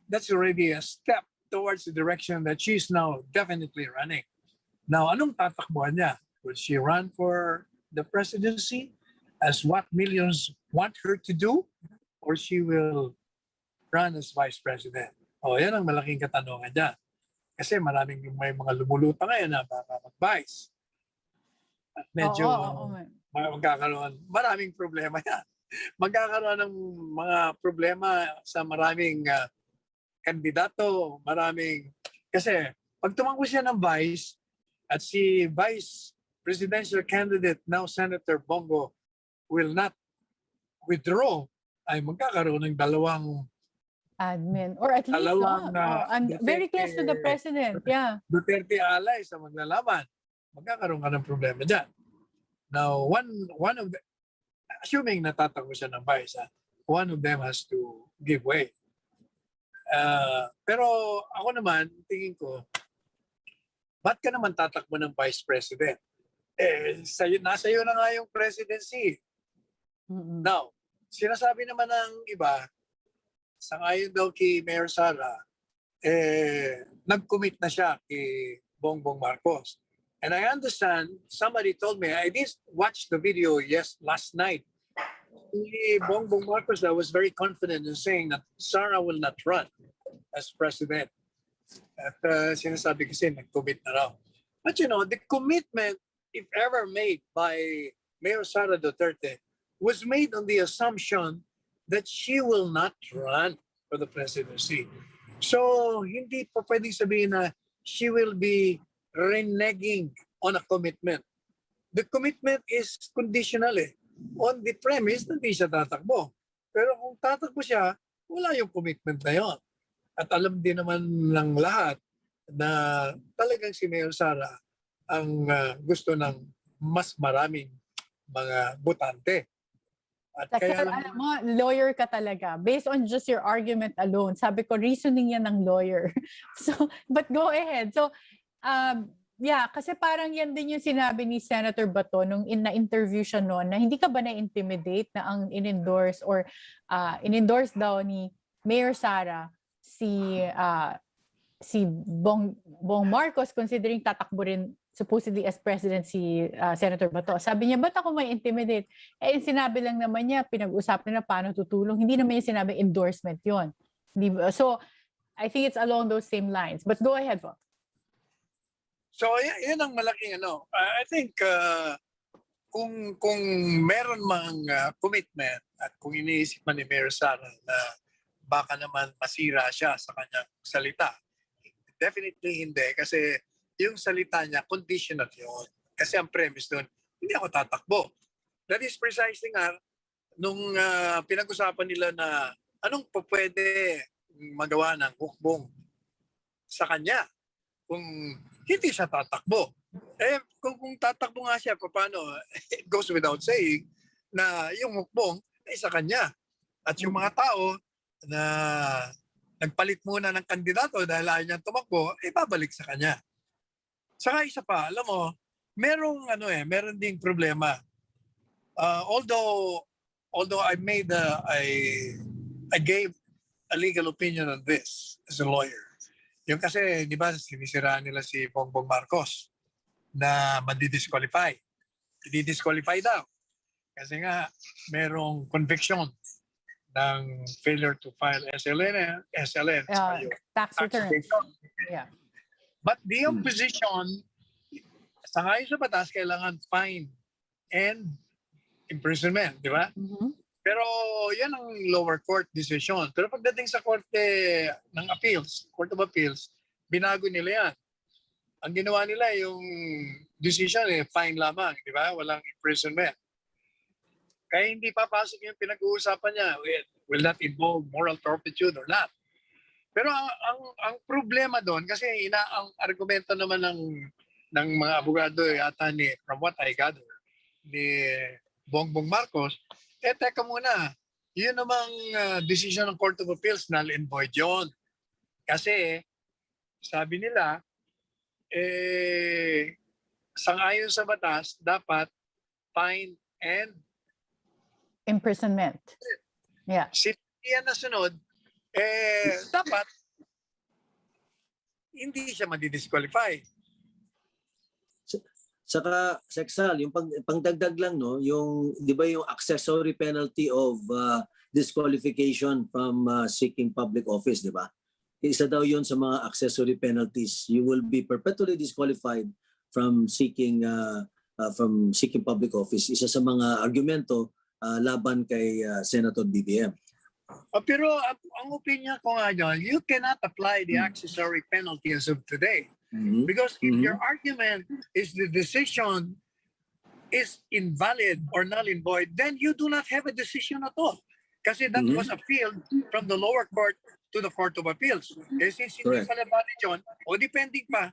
that's already a step towards the direction that she's now definitely running. Now, anong tatakbuhan niya? Will she run for the presidency as what millions want her to do? Or she will run as vice president? Yan ang malaking katanungan niya. Kasi may mga lumulutang ngayon na baka mag-vice. At medyo magkakaroon, maraming problema yan. Magkakaroon ng mga problema sa maraming kandidato, kasi pag tumakbo siya ng vice at si vice presidential candidate, now Senator Bongo, will not withdraw, ay magkakaroon ng dalawang admin or at least dalawang and very close to the president. Yeah. Duterte alay sa maglalaban. magkakaroon ka ng problema dyan. Now, one of the, assuming natatakbo siya ng vice, one of them has to give way. Pero ako naman, tingin ko, ba't ka naman tatakbo ng vice president? Nasa iyo na nga yung presidency. Now, sinasabi naman ng iba, sangayon daw kay Mayor Sara, nag-commit na siya kay Bongbong Marcos. And I understand, somebody told me, I did watch the video last night. Bongbong Marcos was very confident in saying that Sara will not run as president. At sinasabi kasi, nag-commit na raw. But you know, the commitment, if ever made by Mayor Sara Duterte, was made on the assumption that she will not run for the presidency. So, hindi pa pwedeng sabihin na she will be reneging on a commitment. The commitment is conditional on the premise na hindi siya tatakbo. Pero kung tatakbo siya, wala yung commitment na yon. At alam din naman ng lahat na talagang si Mayor Sara ang gusto ng mas maraming mga botante. At kaya alam mo, lawyer ka talaga. Based on just your argument alone, sabi ko, reasoning yan ng lawyer. So, but go ahead. So, yeah, kasi parang yan din yung sinabi ni Senator Bato nung na-interview siya noon na hindi ka ba na-intimidate na ang in-endorse or in-endorse daw ni Mayor Sara si Bong Marcos considering tatakbo rin supposedly as president si Senator Bato. Sabi niya, ba't ako may intimidate? Sinabi lang naman niya, pinag-usapan na paano tutulong. Hindi naman niya sinabi endorsement yon. So, I think it's along those same lines. But go ahead po. So, yan ang malaking ano. I think kung meron mang commitment at kung iniisip man ni Mayor Sara na baka naman masira siya sa kanyang salita, definitely hindi. Kasi yung salita niya, conditional yun. Kasi ang premise doon, hindi ako tatakbo. That is precisely nga, nung pinag-usapan nila na anong pwede magawa ng hukbong sa kanya kung hindi siya tatakbo. Kung tatakbo nga siya, paano? It goes without saying na yung hukbong ay sa kanya. At yung mga tao na nagpalit muna ng kandidato dahil ayaw niyang tumakbo, babalik sa kanya. Saka isa pa, alam mo, meron ding problema. Although I gave a legal opinion on this as a lawyer. Yung kasi, di ba, sinisiraan nila si Bongbong Marcos na madi-disqualify. Di-disqualify daw. Kasi nga, merong conviction ng failure to file SLN. Tax returns. Yeah. But the opposition, sa ngayon sa batas, kailangan fine and imprisonment, di ba? Mm-hmm. Pero yan ang lower court decision. Pero pagdating sa korte ng appeals, Court of Appeals, binago nila yan. Ang ginawa nila yung decision, fine lamang, di ba? Walang imprisonment. Kaya hindi papasok yung pinag-uusapan niya. Will that involve moral turpitude or not? Pero ang problema doon, kasi ang argumento naman ng mga abogado yata from what I gather, ni Bongbong Marcos, teka muna, yun namang decision ng Court of Appeals, null and void yun. Kasi, sabi nila, sangayon sa batas, dapat fine and imprisonment. Yeah. Yan na sunod, dapat hindi siya madi-disqualify. Saka, Sexal, yung pangdagdag lang, no, yung, di ba yung accessory penalty of disqualification from seeking public office, di ba? Isa daw yun sa mga accessory penalties. You will be perpetually disqualified from seeking public office. Isa sa mga argumento laban kay Senator BBM. Pero ang opinion ko nga dyan, you cannot apply the accessory penalty as of today. Mm-hmm. Because if your argument is the decision is invalid or null and void, then you do not have a decision at all. Kasi that was appealed from the lower court to the Court of Appeals. Eh since hindi Correct. pala valid yun, o depending pa,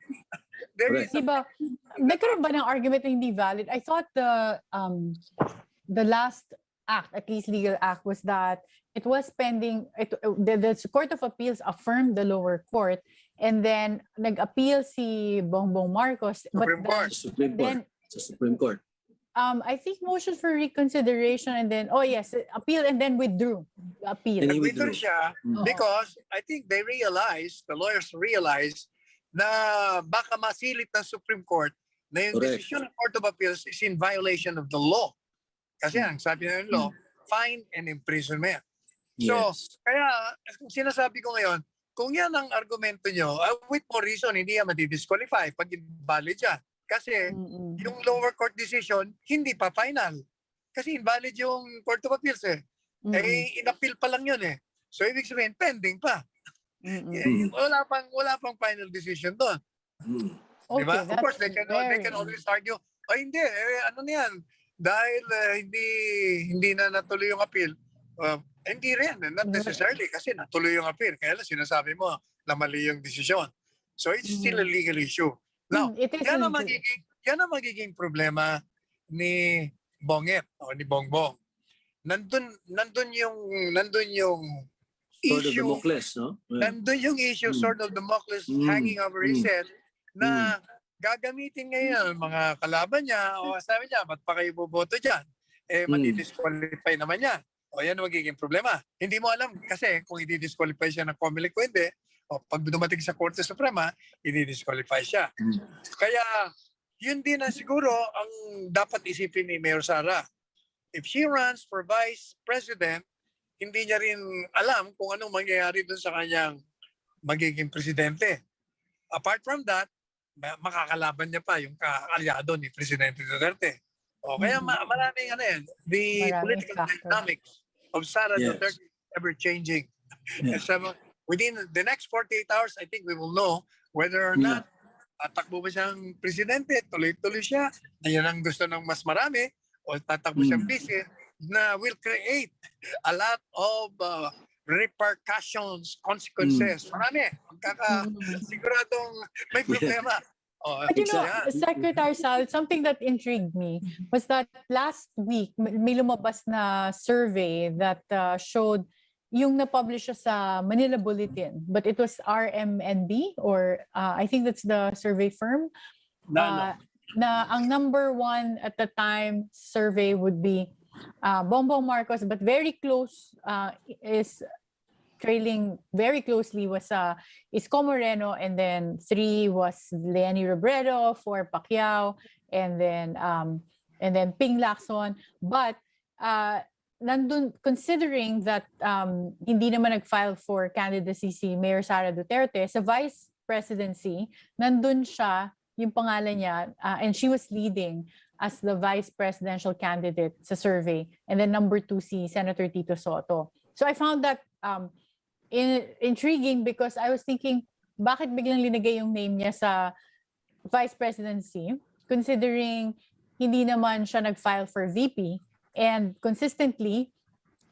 there is Di ba, nagkaroon ba ng argument na hindi valid? I thought the last act, at least legal act, was that it was pending, the Court of Appeals affirmed the lower court, and then nag-appeal si Bongbong Marcos. Supreme Court. Supreme Court. Sa Supreme Court. I think motion for reconsideration, and then, appeal and then withdrew the appeal. And he Nag-withdraw withdrew. siya because I think they realized, the lawyers realized, na baka masilip ng Supreme Court na yung Correct. decision ng Court of Appeals is in violation of the law. Kasi ang sabi ng law, fine and imprisonment. So, Yes. kaya sinasabi ko ngayon, kung yan ang argumento nyo, with more reason, hindi yan madi-disqualify pag invalid yan. Kasi yung lower court decision, hindi pa final. Kasi invalid yung Court of Appeals eh. Eh, in-appeal pa lang yun eh. So, ibig sabihin, pending pa. Wala pang final decision doon. Okay, Diba? Of course, they very- can always argue, hindi, ano na yan, dahil hindi na natuloy yung appeal. Hindi rin, not necessarily, kasi natuloy yung appeal. Kaya lang sinasabi mo na mali yung decision. So it's still a legal issue. Now, It is yan ang legal. magiging problema ni Bonget o ni Bongbong. Nandun yung Sword of issue, Damocles, no? Yeah. nandun yung issue, sword of Damocles hanging over his head, na gagamitin ngayon mga kalaban niya, o sabi niya, ba't pa kayo boboto dyan? Eh, madi-disqualify naman yan. O yan ang magiging problema. Hindi mo alam kasi kung i-disqualify siya ng COMELEC o hindi, o pag dumating sa Korte Suprema, i-disqualify siya. Kaya, yun din na siguro ang dapat isipin ni Mayor Sara. If she runs for Vice President, hindi niya rin alam kung anong mangyayari dun sa kanyang magiging presidente. Apart from that, makakalaban niya pa yung kaalyado ni Presidente Duterte. O kaya maraming ano yan, the Maraming political factor. dynamics of Sara Yes. Duterte is ever changing. Yeah. So, within the next 48 hours, I think we will know whether or not tatakbo ba siyang presidente, tuloy-tuloy siya, na yan ang gusto ng mas marami, o tatakbo siyang vice, na will create a lot of repercussions, consequences. Marami. Siguradong may problema. But you know, Secretary Sal, something that intrigued me was that last week, may lumabas na survey that showed yung na-publish siya sa Manila Bulletin, but it was RMNB, or I think that's the survey firm, na ang number one at the time survey would be Bongbong Marcos, but very close is trailing very closely was Isko Moreno, and then 3 was Leonie Robredo, 4 Pacquiao, and then Ping Lacson. But nandun, considering that hindi naman nag-file for candidacy si Mayor Sara Duterte, sa vice presidency, nandun siya, yung pangalan niya, and she was leading as the vice presidential candidate sa survey. And then number 2 si Senator Tito Soto. So I found that intriguing because I was thinking, bakit biglang linagay yung name niya sa vice presidency, considering hindi naman siya nag-file for VP, and consistently,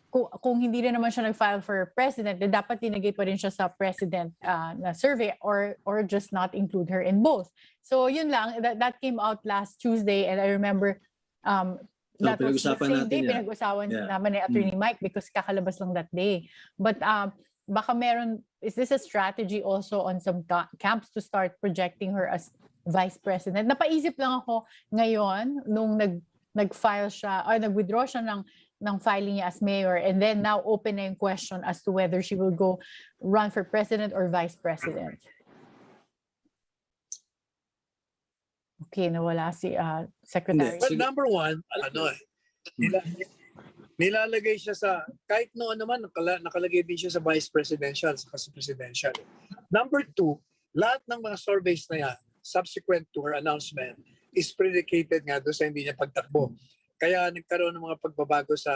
kung hindi rin naman siya nag-file for president, then dapat linagay pa rin siya sa president na survey, or just not include her in both. So yun lang, that came out last Tuesday, and I remember that was the same day, pinag-usapan naman ni Attorney Mike because kakalabas lang that day. But baka meron, is this a strategy also on some camps to start projecting her as vice president? Napaisip lang ako ngayon nung nag-file siya, or nag-withdraw siya ng filing niya as mayor, and then now open na yung question as to whether she will go run for president or vice president. Okay, nawala si Secretary. Well, number one, nilalagay siya sa, kahit noon naman, nakalagay din siya sa vice presidential, sa presidential. Number 2, lahat ng mga surveys na yan, subsequent to her announcement, is predicated nga doon sa hindi niya pagtakbo. Kaya nagkaroon ng mga pagbabago sa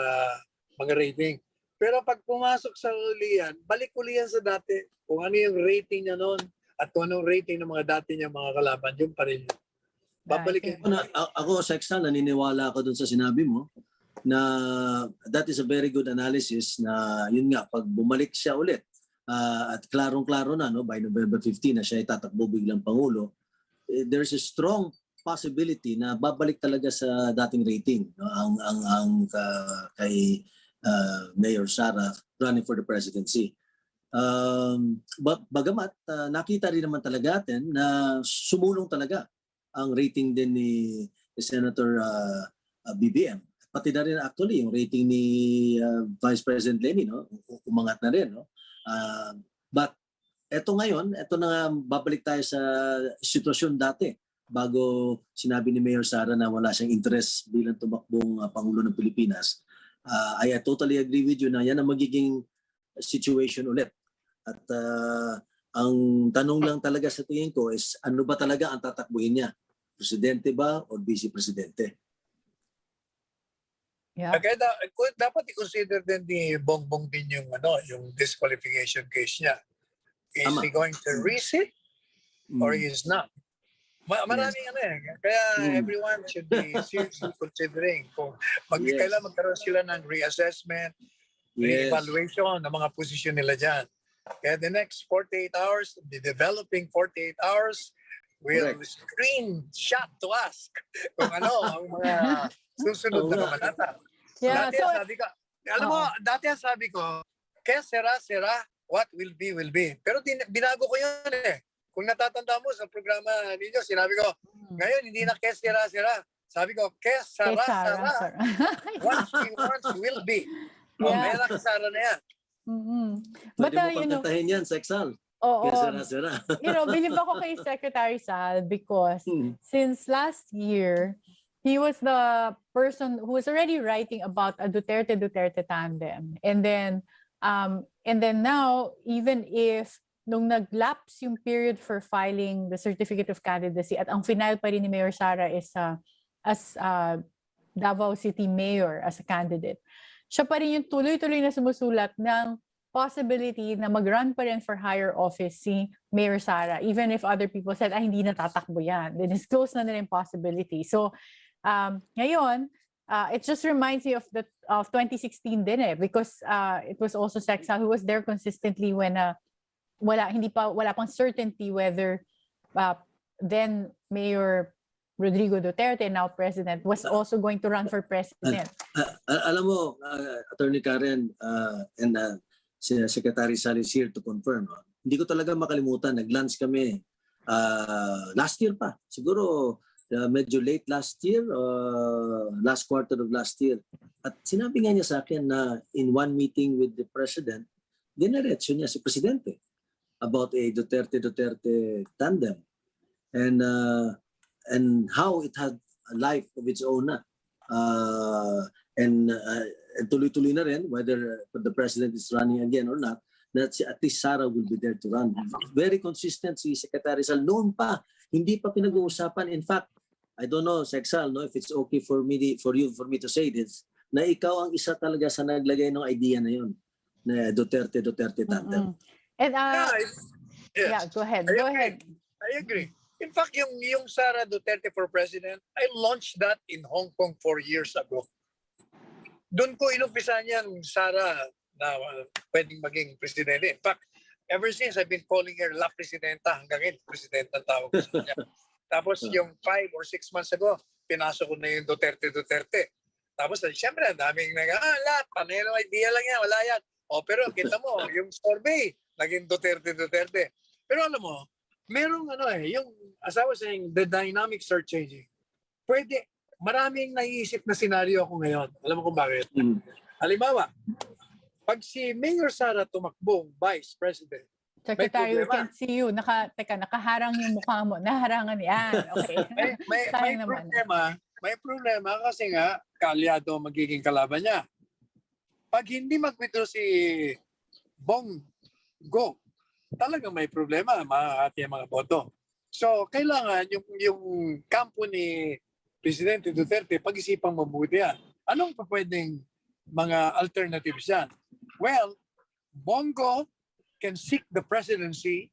mga rating. Pero pag pumasok sa ulian, balik ulian sa dati. Kung ano yung rating niya noon at kung anong rating ng mga dati niya mga kalaban, yun pa rin. Babalikin. Ako, Sexta, naniniwala ako dun sa sinabi mo na that is a very good analysis na yun nga, pag bumalik siya ulit at klarong-klaro na no, by November 15 na siya ay tatakbo biglang Pangulo, there's a strong possibility na babalik talaga sa dating rating no, kay Mayor Sara running for the presidency. Bagamat nakita rin naman talaga natin na sumulong talaga ang rating din ni Senator BBM. Pati na rin actually yung rating ni Vice President Lenny, no? Umangat na rin. No? But eto ngayon, eto na nga, babalik tayo sa sitwasyon dati bago sinabi ni Mayor Sara na wala siyang interest bilang tumakbong Pangulo ng Pilipinas. I totally agree with you na yan ang magiging situation ulit. At ang tanong lang talaga sa tingin ko is ano ba talaga ang tatakbuhin niya? Presidente ba o Vice Presidente? Yeah. Kaya dapat i-consider din ni Bongbong din yung yung disqualification case niya. Is he going to risk it or he is not? Maraming Kaya everyone should be seriously considering kung kailan magkaroon sila ng reassessment, re-evaluation ng mga posisyon nila dyan. Kaya the next 48 hours, the developing 48 hours, will screenshot to us kung ang mga susunod na kabanata. Yeah, dati sabi ko, kaya sera, what will be, will be. Pero binago ko yun eh. Kung natatanda mo sa programa ninyo, sinabi ko, ngayon hindi na kaya sera. Sabi ko, kaya sara. What she wants will be. May nakasara na yan. Pwede mo pagkantahin yan sa Exal. Kaya sera. Believe ako kay Secretary Sal because since last year, he was the person who was already writing about a Duterte tandem. And then now, even if nung nag-lapse yung period for filing the certificate of candidacy at ang final pa rin ni Mayor Sara is as Davao City Mayor as a candidate, siya pa rin yung tuloy-tuloy na sumusulat ng possibility na mag-run pa rin for higher office si Mayor Sara, even if other people said, hindi natatakbo yan. Then disclose na nila yung possibility. So, ngayon, it just reminds me of 2016 din because it was also Sexal who was there consistently when wala pang certainty whether then Mayor Rodrigo Duterte, now President, was also going to run for President. Alam mo, Attorney Karen and Secretary Sal is here to confirm. Hindi ko talaga makalimutan, nag-lunch kami last year pa. Siguro medyo late last year, last quarter of last year. At sinabi nga niya sa akin na in one meeting with the President, diniretso niya si Presidente about a Duterte tandem and how it had a life of its own na. And tuloy-tuloy na rin whether the President is running again or not, that at least Sara will be there to run. Very consistent si Secretary Sal. Noon pa, hindi pa pinag-uusapan. In fact, I don't know, Sexal, no, if it's okay for me to say this, na ikaw ang isa talaga sa naglagay ng idea na yun, na Duterte tandem. And go ahead. I agree. In fact, yung Sara Duterte for President, I launched that in Hong Kong 4 years ago. Doon ko inumpisan yung Sara na pwedeng maging presidente. In fact, ever since I've been calling her La Presidenta, hanggang ngayon, Presidenta ang tawag ko sa kanya. Tapos yung 5 or 6 months ago, pinasok ko na yung Duterte. Tapos siyempre, ang daming panelo idea lang yan, wala yan. Pero kita mo, yung survey, naging Duterte. Pero alam mo, merong yung as I was saying, the dynamics are changing. Pwede, maraming naiisip na senaryo ako ngayon. Alam mo kung bakit? Halimbawa, pag si Mayor Sara tumakbong Vice President, Secretary, we can't see you. Nakaharang yung mukha mo. Naharangan yan. Okay. may problema kasi nga, kaalyado magiging kalaban niya. Pag hindi mag-withdraw si Bongo, talagang may problema, mahati ang mga boto. So, kailangan yung kampo ni Presidente Duterte, pag-isipang mabuti yan. Anong pwedeng mga alternatives yan? Well, Bongo can seek the presidency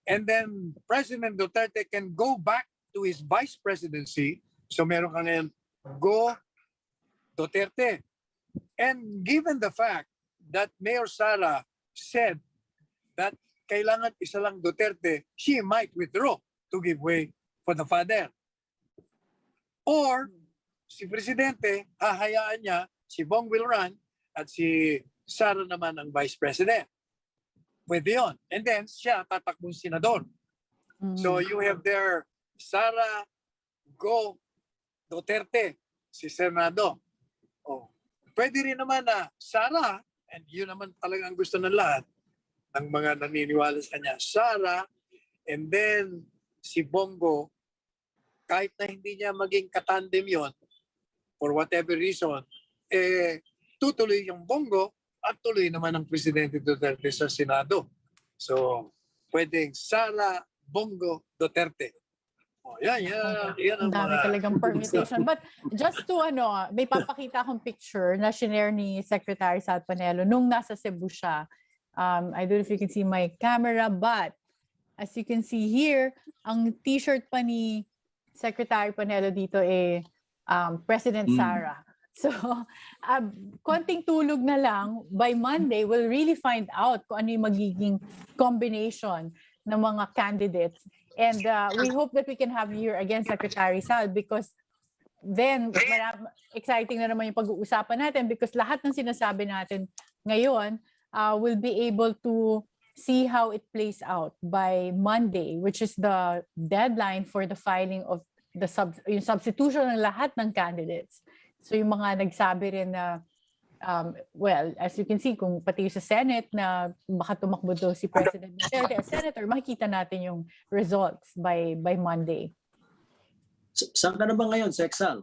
and then President Duterte can go back to his vice presidency. So, meron ka ngayon, go Duterte. And given the fact that Mayor Sara said that kailangan isa lang Duterte, she might withdraw to give way for the father. Or si Presidente, hahayaan niya, si Bong will run, at si Sara naman ang Vice President. Pwede yun. And then siya tatakbong senador. So you have there Sara, Go, Duterte, si Senado. Oh. Pwede rin naman na Sara, and yun naman talagang gusto ng lahat ng mga naniniwala sa kanya, Sara, and then si Bongo, kahit na hindi niya maging katandem yon for whatever reason, tutuloy yung Bongo at tuloy naman ang Presidente Duterte sa Senado. So, pwedeng Sara, Bongo, Duterte. Oh, yan ang Ang dami mga... talagang permutation. But just to may papakita akong picture na shinare ni Secretary Sal Panelo nung nasa Cebu siya. I don't know if you can see my camera, but as you can see here, ang t-shirt pa ni Secretary Panelo dito President Sara. So, konting tulog na lang, by Monday, we'll really find out kung ano yung magiging combination ng mga candidates. And we hope that we can have here again Secretary Sal, because then exciting na naman yung pag-uusapan natin, because lahat ng sinasabi natin ngayon will be able to see how it plays out by Monday, which is the deadline for the filing of the yung substitution ng lahat ng candidates. So yung mga nagsabi rin na well, as you can see, kung pati sa Senate na baka tumakbo daw si President Duterte as Senator, makikita natin yung results by Monday. Saan ka na ba ngayon, Sexal?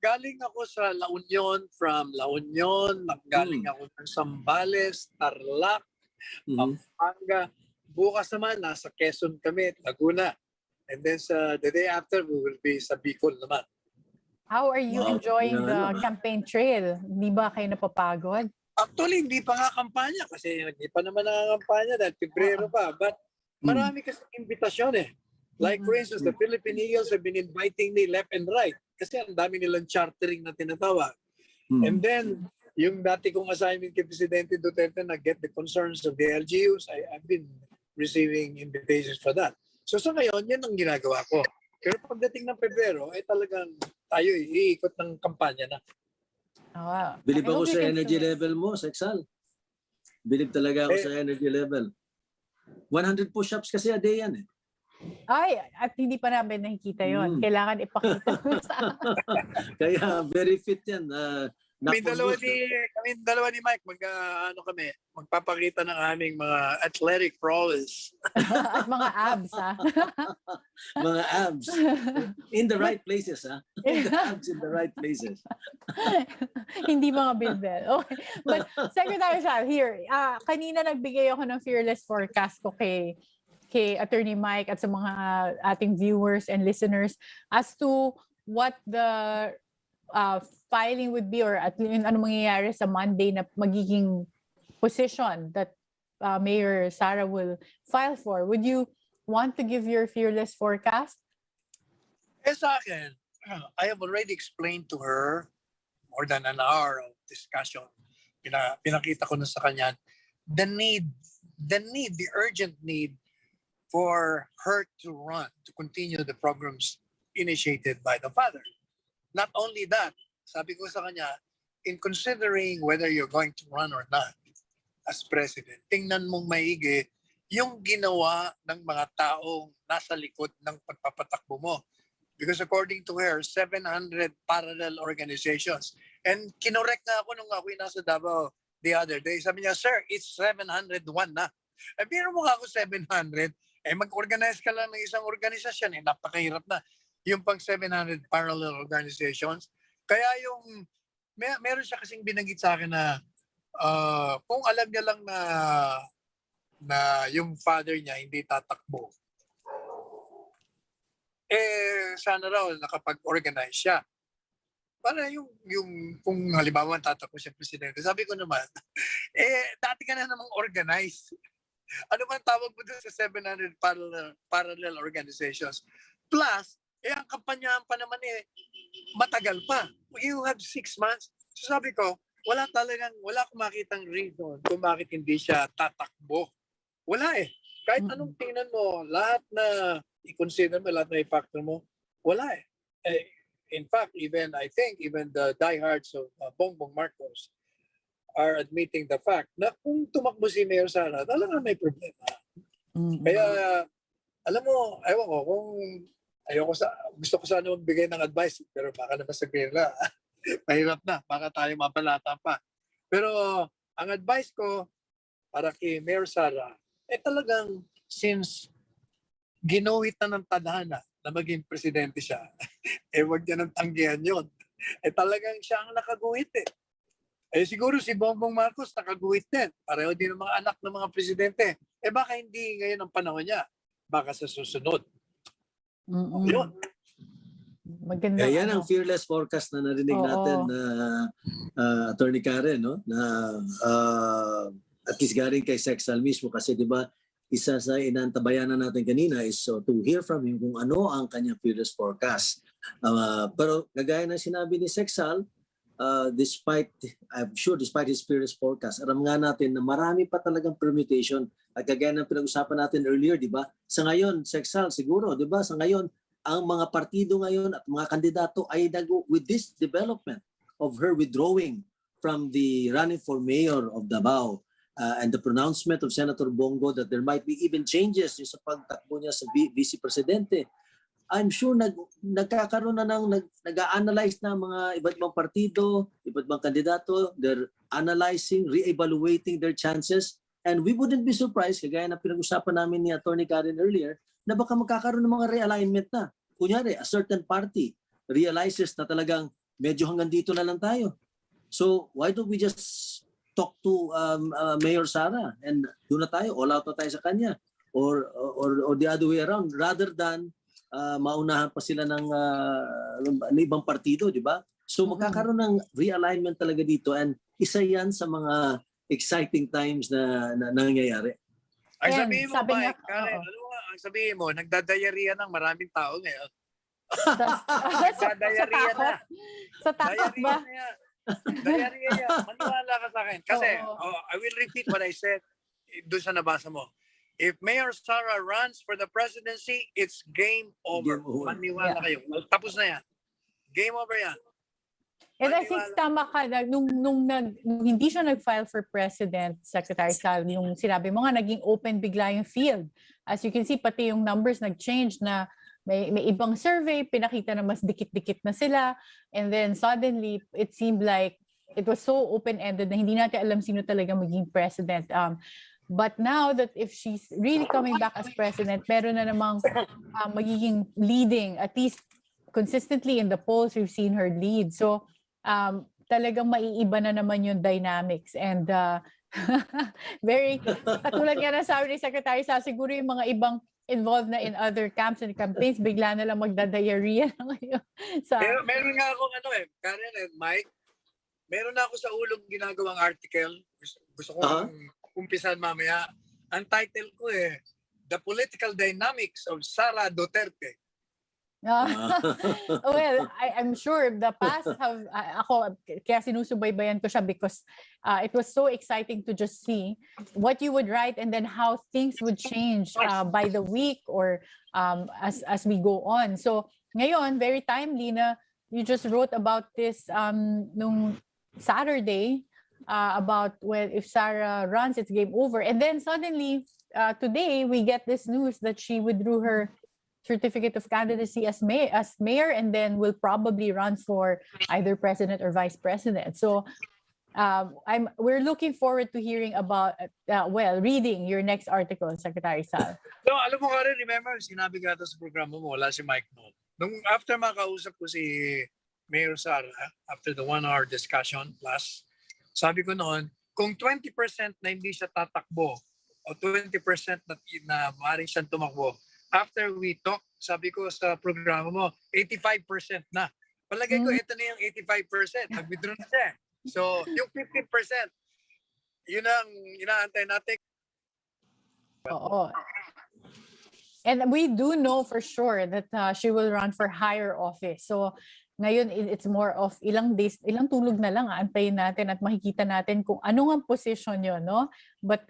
Galing ako sa La Union, from La Union, galing ako ng Zambales, Tarlac, Pampanga. Bukas naman, nasa Quezon kami, Laguna. And then the day after, we will be sa Bicol naman. How are you enjoying the campaign trail? Hindi ba kayo napapagod? Actually, hindi pa nga kampanya kasi hindi pa naman nangangampanya dahil Pebrero pa. But marami kasi imbitasyon Like for instance, the Philippine Eagles have been inviting me left and right kasi ang dami nilang chartering na tinatawag. And then, yung dati kong assignment kay Presidente Duterte na get the concerns of the LGUs, I've been receiving invitations for that. So sa ngayon, yan ang ginagawa ko. Pero pagdating ng Pebrero, talagang tayo iikot ng kampanya na. Bilib ako sa energy level mo, Sexal. Bilib talaga ako sa energy level. 100 push-ups kasi a day yan Ay, at hindi pa namin nakikita yon. Kailangan ipakita mo sa Kaya very fit yan. Kami dalawa ni Mike, magpapakita ng aming mga athletic prowess. At mga abs, Mga abs. In the right places, In the abs in the right places. Hindi mga bilbel. Okay. But Secretary Sal, here, kanina nagbigay ako ng fearless forecast ko kay Attorney Mike at sa mga ating viewers and listeners as to what the filing would be, or at least ano mangyayari sa Monday na magiging position that Mayor Sara will file for. Would you want to give your fearless forecast? Sa akin, I have already explained to her more than an hour of discussion. Pinakita ko na sa kanya the urgent need for her to run, to continue the programs initiated by the father. Not only that, sabi ko sa kanya, in considering whether you're going to run or not as president, tingnan mong maigi yung ginawa ng mga taong nasa likod ng pagpapatakbo mo. Because according to her, 700 parallel organizations. And kinorek na ako nung ako'y nasa Davao the other day. Sabi niya, sir, it's 701 na. Biro mo nga ako 700, mag-organize ka lang ng isang organisasyon, napakahirap na. Yung pang 700 parallel organizations. Kaya yung, meron siya kasing binanggit sa akin na kung alam niya lang na yung father niya hindi tatakbo, sana raw nakapag-organize siya. Para yung kung halimbawa tatakbo siya presidente, sabi ko naman, dati ka na namang organize. Ano man tawag mo doon sa 700 parallel organizations? Plus, ang kampanyahan pa naman matagal pa. You have 6 months. So sabi ko, wala akong makitang reason kung bakit hindi siya tatakbo. Wala eh. Kahit anong tingnan mo, lahat na i-consider mo, lahat na i-factor mo, wala eh. In fact, I think even the diehards of Bongbong Marcos are admitting the fact na kung tumakbo si Mayor Sara, talaga may problema. Kaya, alam mo, ewan ko, kung gusto ko sana magbigay ng advice, pero baka naman sabihin na, mahirap na, baka tayo mapalata pa. Pero, ang advice ko para kay Mayor Sara, talagang since ginuhit na ng tadhana na maging presidente siya, wag niya nang tanggihan yun. Talagang siya ang nakaguhit siguro si Bongbong Marcos nakaguhit din. Pareho din ng mga anak ng mga presidente. Baka hindi ngayon ang panahon niya. Baka sa susunod. Yun. Maganda. Yan ang fearless forecast na narinig natin na Attorney Karen, no? Na at least galing kay Sexal mismo kasi 'di ba isa sa inantabayanan natin kanina is to hear from him kung ano ang kanyang fearless forecast. Pero kagaya ng sinabi ni Sexal, despite his fearless forecast, alam nga natin na marami pa talagang permutation at kagaya ng pinag-usapan natin earlier, di ba? Sa ngayon, Sexal, siguro, di ba? Sa ngayon, ang mga partido ngayon at mga kandidato ay with this development of her withdrawing from the running for mayor of Davao and the pronouncement of Senator Bongo that there might be even changes sa pagtakbo niya sa vice presidente. I'm sure nagkakaroon na nag-a-analyze na mga iba't ibang partido, iba't ibang kandidato. They're analyzing, re-evaluating their chances. And we wouldn't be surprised, kagaya na pinag-usapan namin ni Atty. Karen earlier, na baka magkakaroon ng mga realignment na. Kunyari, a certain party realizes na talagang medyo hanggang dito na lang tayo. So why don't we just talk to Mayor Sara and doon na tayo, all out na tayo sa kanya. Or the other way around, rather than maunahan pa sila ng ibang partido, di ba? So magkakaroon ng realignment talaga dito and isa yan sa mga exciting times na nangyayari. Ay sabihin mo, Mike, Karen, ano nga, ang sabihin mo, nagdadayariya ng maraming tao ngayon. Nagdadayariya na. Sa takot ba? Dayariya yan. Maniwala ka sa akin. Kasi, I will repeat what I said doon sa nabasa mo. If Mayor Sara runs for the presidency, it's game over. Maniwala kayo. Tapos na yan. Game over yan. And I think tama ka, nung hindi siya nag-file for president, Secretary Sal, yung sinabi mo nga, naging open bigla yung field. As you can see, pati yung numbers nag-change na may ibang survey, pinakita na mas dikit-dikit na sila. And then suddenly, it seemed like it was so open-ended na hindi natin alam sino talaga maging president. But now that if she's really coming back as president, meron na namang magiging leading, at least consistently in the polls, we've seen her lead. So, talagang maiiba na naman yung dynamics. And very, katulad nga na sabi ni Secretary Sa, siguro yung mga ibang involved na in other camps and campaigns, bigla na lang magdadiarrhea na ngayon. Meron nga akong Karen and Mike, meron na ako sa ulong ginagawang article. Gusto ko umpisan mamaya. Ang title ko The Political Dynamics of Sara Duterte. Well, I'm sure the past have, ako, kaya sinusubaybayan ko siya because it was so exciting to just see what you would write and then how things would change by the week or as we go on. So ngayon, very timely na you just wrote about this nung Saturday about if Sara runs, it's game over. And then suddenly, today, we get this news that she withdrew her certificate of candidacy as mayor and then will probably run for either president or vice president. So we're looking forward to hearing about, reading your next article, Secretary Sal. So, alam mo ka rin, remember, sinabi ka ito sa programa mo, wala si Mike noon. Nung after makausap ko si Mayor Sara, after the 1-hour discussion plus, sabi ko noon, kung 20% na hindi siya tatakbo o 20% na maaaring siyang tumakbo, after we talk, sabi ko sa programa mo, 85% na. Palagay ko, ito na yung 85%. Nag-withdraw na siya. So, yung 15%, yun ang inaantay natin. Oo. And we do know for sure that she will run for higher office. So ngayon, it's more of ilang days, ilang tulog na lang, antayin natin at makikita natin kung ano ang position yun, no? But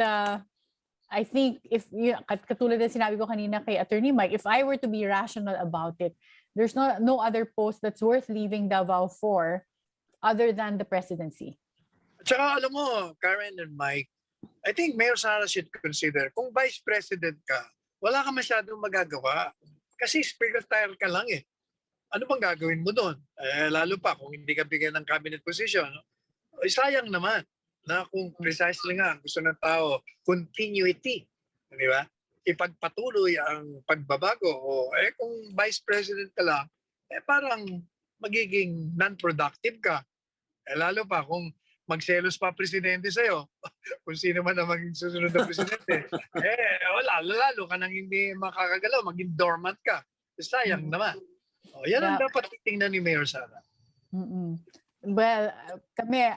I think if, katulad na sinabi ko kanina kay Attorney Mike, if I were to be rational about it, there's no other post that's worth leaving Davao for other than the presidency. At saka alam mo, Karen and Mike, I think Mayor Sara should consider, kung vice president ka, wala ka masyadong magagawa. Kasi secretary ka lang eh. Ano bang gagawin mo doon? Lalo pa kung hindi ka bigyan ng cabinet position. Sayang naman na kung precisely nga gusto ng tao, continuity. Di ba? Ipagpatuloy ang pagbabago. Kung vice president ka lang, parang magiging non-productive ka. Lalo pa kung magselos pa presidente sa'yo, kung sino man ang maging susunod na presidente, lalo ka nang hindi makakagalaw, maging dormant ka. Sayang naman. Yan ang dapat titingnan ni Mayor Sara. Well,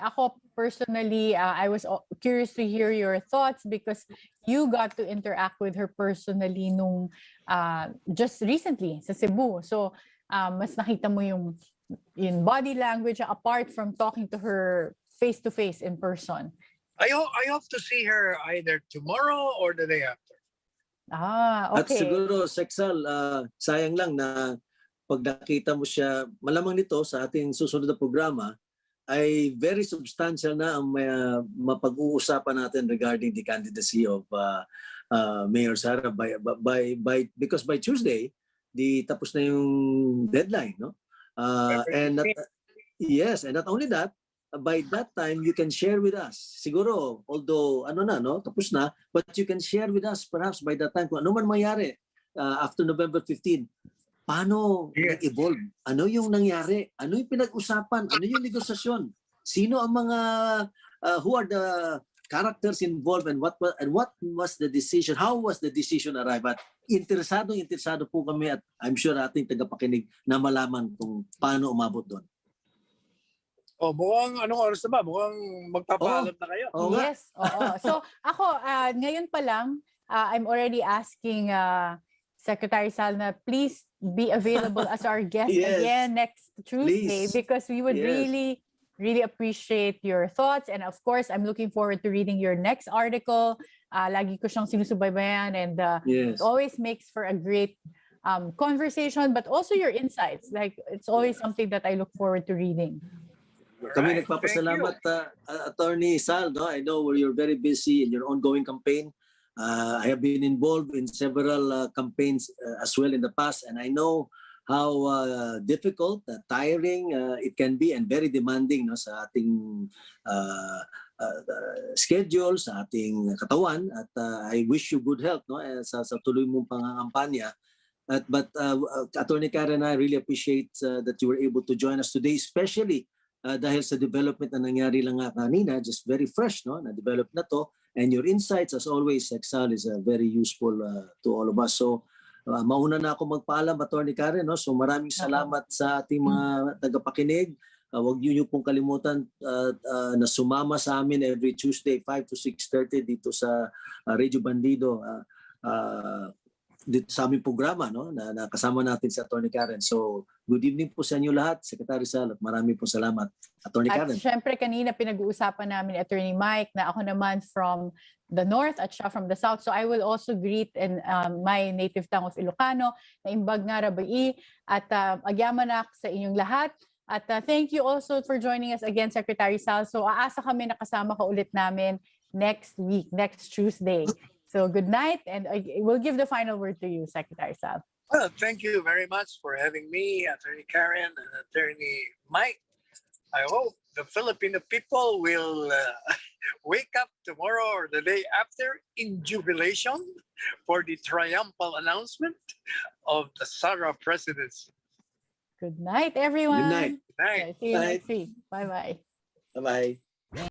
ako personally, I was curious to hear your thoughts because you got to interact with her personally nung just recently sa Cebu. So, mas nakita mo yung body language apart from talking to her face-to-face in person. I hope to see her either tomorrow or the day after. Okay. At siguro, Sexal, sayang lang na pag nakita mo siya, malamang nito sa ating susunod na programa, ay very substantial na ang mapag-uusapan natin regarding the candidacy of Mayor Sara because by Tuesday, tapos na yung deadline, no? And not only that, by that time you can share with us. Siguro, although tapos na, but you can share with us perhaps by that time kung ano man mangyari after November 15. Paano nag-evolve? Ano yung nangyari? Ano yung pinag-usapan? Ano yung negosasyon? Sino ang mga who are the characters involved and what was the decision? How was the decision arrived at? Interesado po kami at I'm sure ating tagapakinig na malaman kung paano umabot doon. Mukhang anong oras na ba? Mukhang magpapaalam na kayo. Yes. So ako, ngayon pa lang, I'm already asking Secretary Sal na please be available as our guest again next Tuesday because we would really appreciate your thoughts. And of course, I'm looking forward to reading your next article. Lagi ko siyang sinusubaybayan and it always makes for a great conversation, but also your insights. Like, it's always something that I look forward to reading. Kami nagpapasalamat, Attorney Sal. No? I know you're very busy in your ongoing campaign. I have been involved in several campaigns as well in the past, and I know how difficult, tiring it can be, and very demanding sa ating schedule, sa ating katawan. At I wish you good health sa tuloy mong pangangampanya. But Attorney Karen, I really appreciate that you were able to join us today, especially dahil sa development na nangyari lang kanina, just very fresh, na-develop na to. And your insights, as always, Exal, is very useful to all of us. So, mauna na ako magpaalam, Attorney Karen. So, maraming salamat sa ating mga tagapakinig. Huwag niyo pong kalimutan na sumama sa amin every Tuesday, 5 to 6:30 dito sa Radio Bandido. Dito sa aming programa na kasama natin si Atty. Karen. So, good evening po sa inyo lahat, Secretary Sal, at maraming po salamat, Atty. Karen. At syempre kanina pinag-uusapan namin ni Atty. Mike na ako naman from the north at siya from the south. So I will also greet in my native tongue of Ilocano na imbag nga rabai at agyamanak sa inyong lahat. At thank you also for joining us again, Secretary Sal. So aasa kami na kasama ka ulit namin next week, next Tuesday. So good night, and we'll give the final word to you, Secretary Sal. Well, thank you very much for having me, Attorney Karen and Attorney Mike. I hope the Filipino people will wake up tomorrow or the day after in jubilation for the triumphal announcement of the Sara presidency. Good night, everyone. Good night. Good night. Okay, see you next week. Bye-bye. Bye-bye.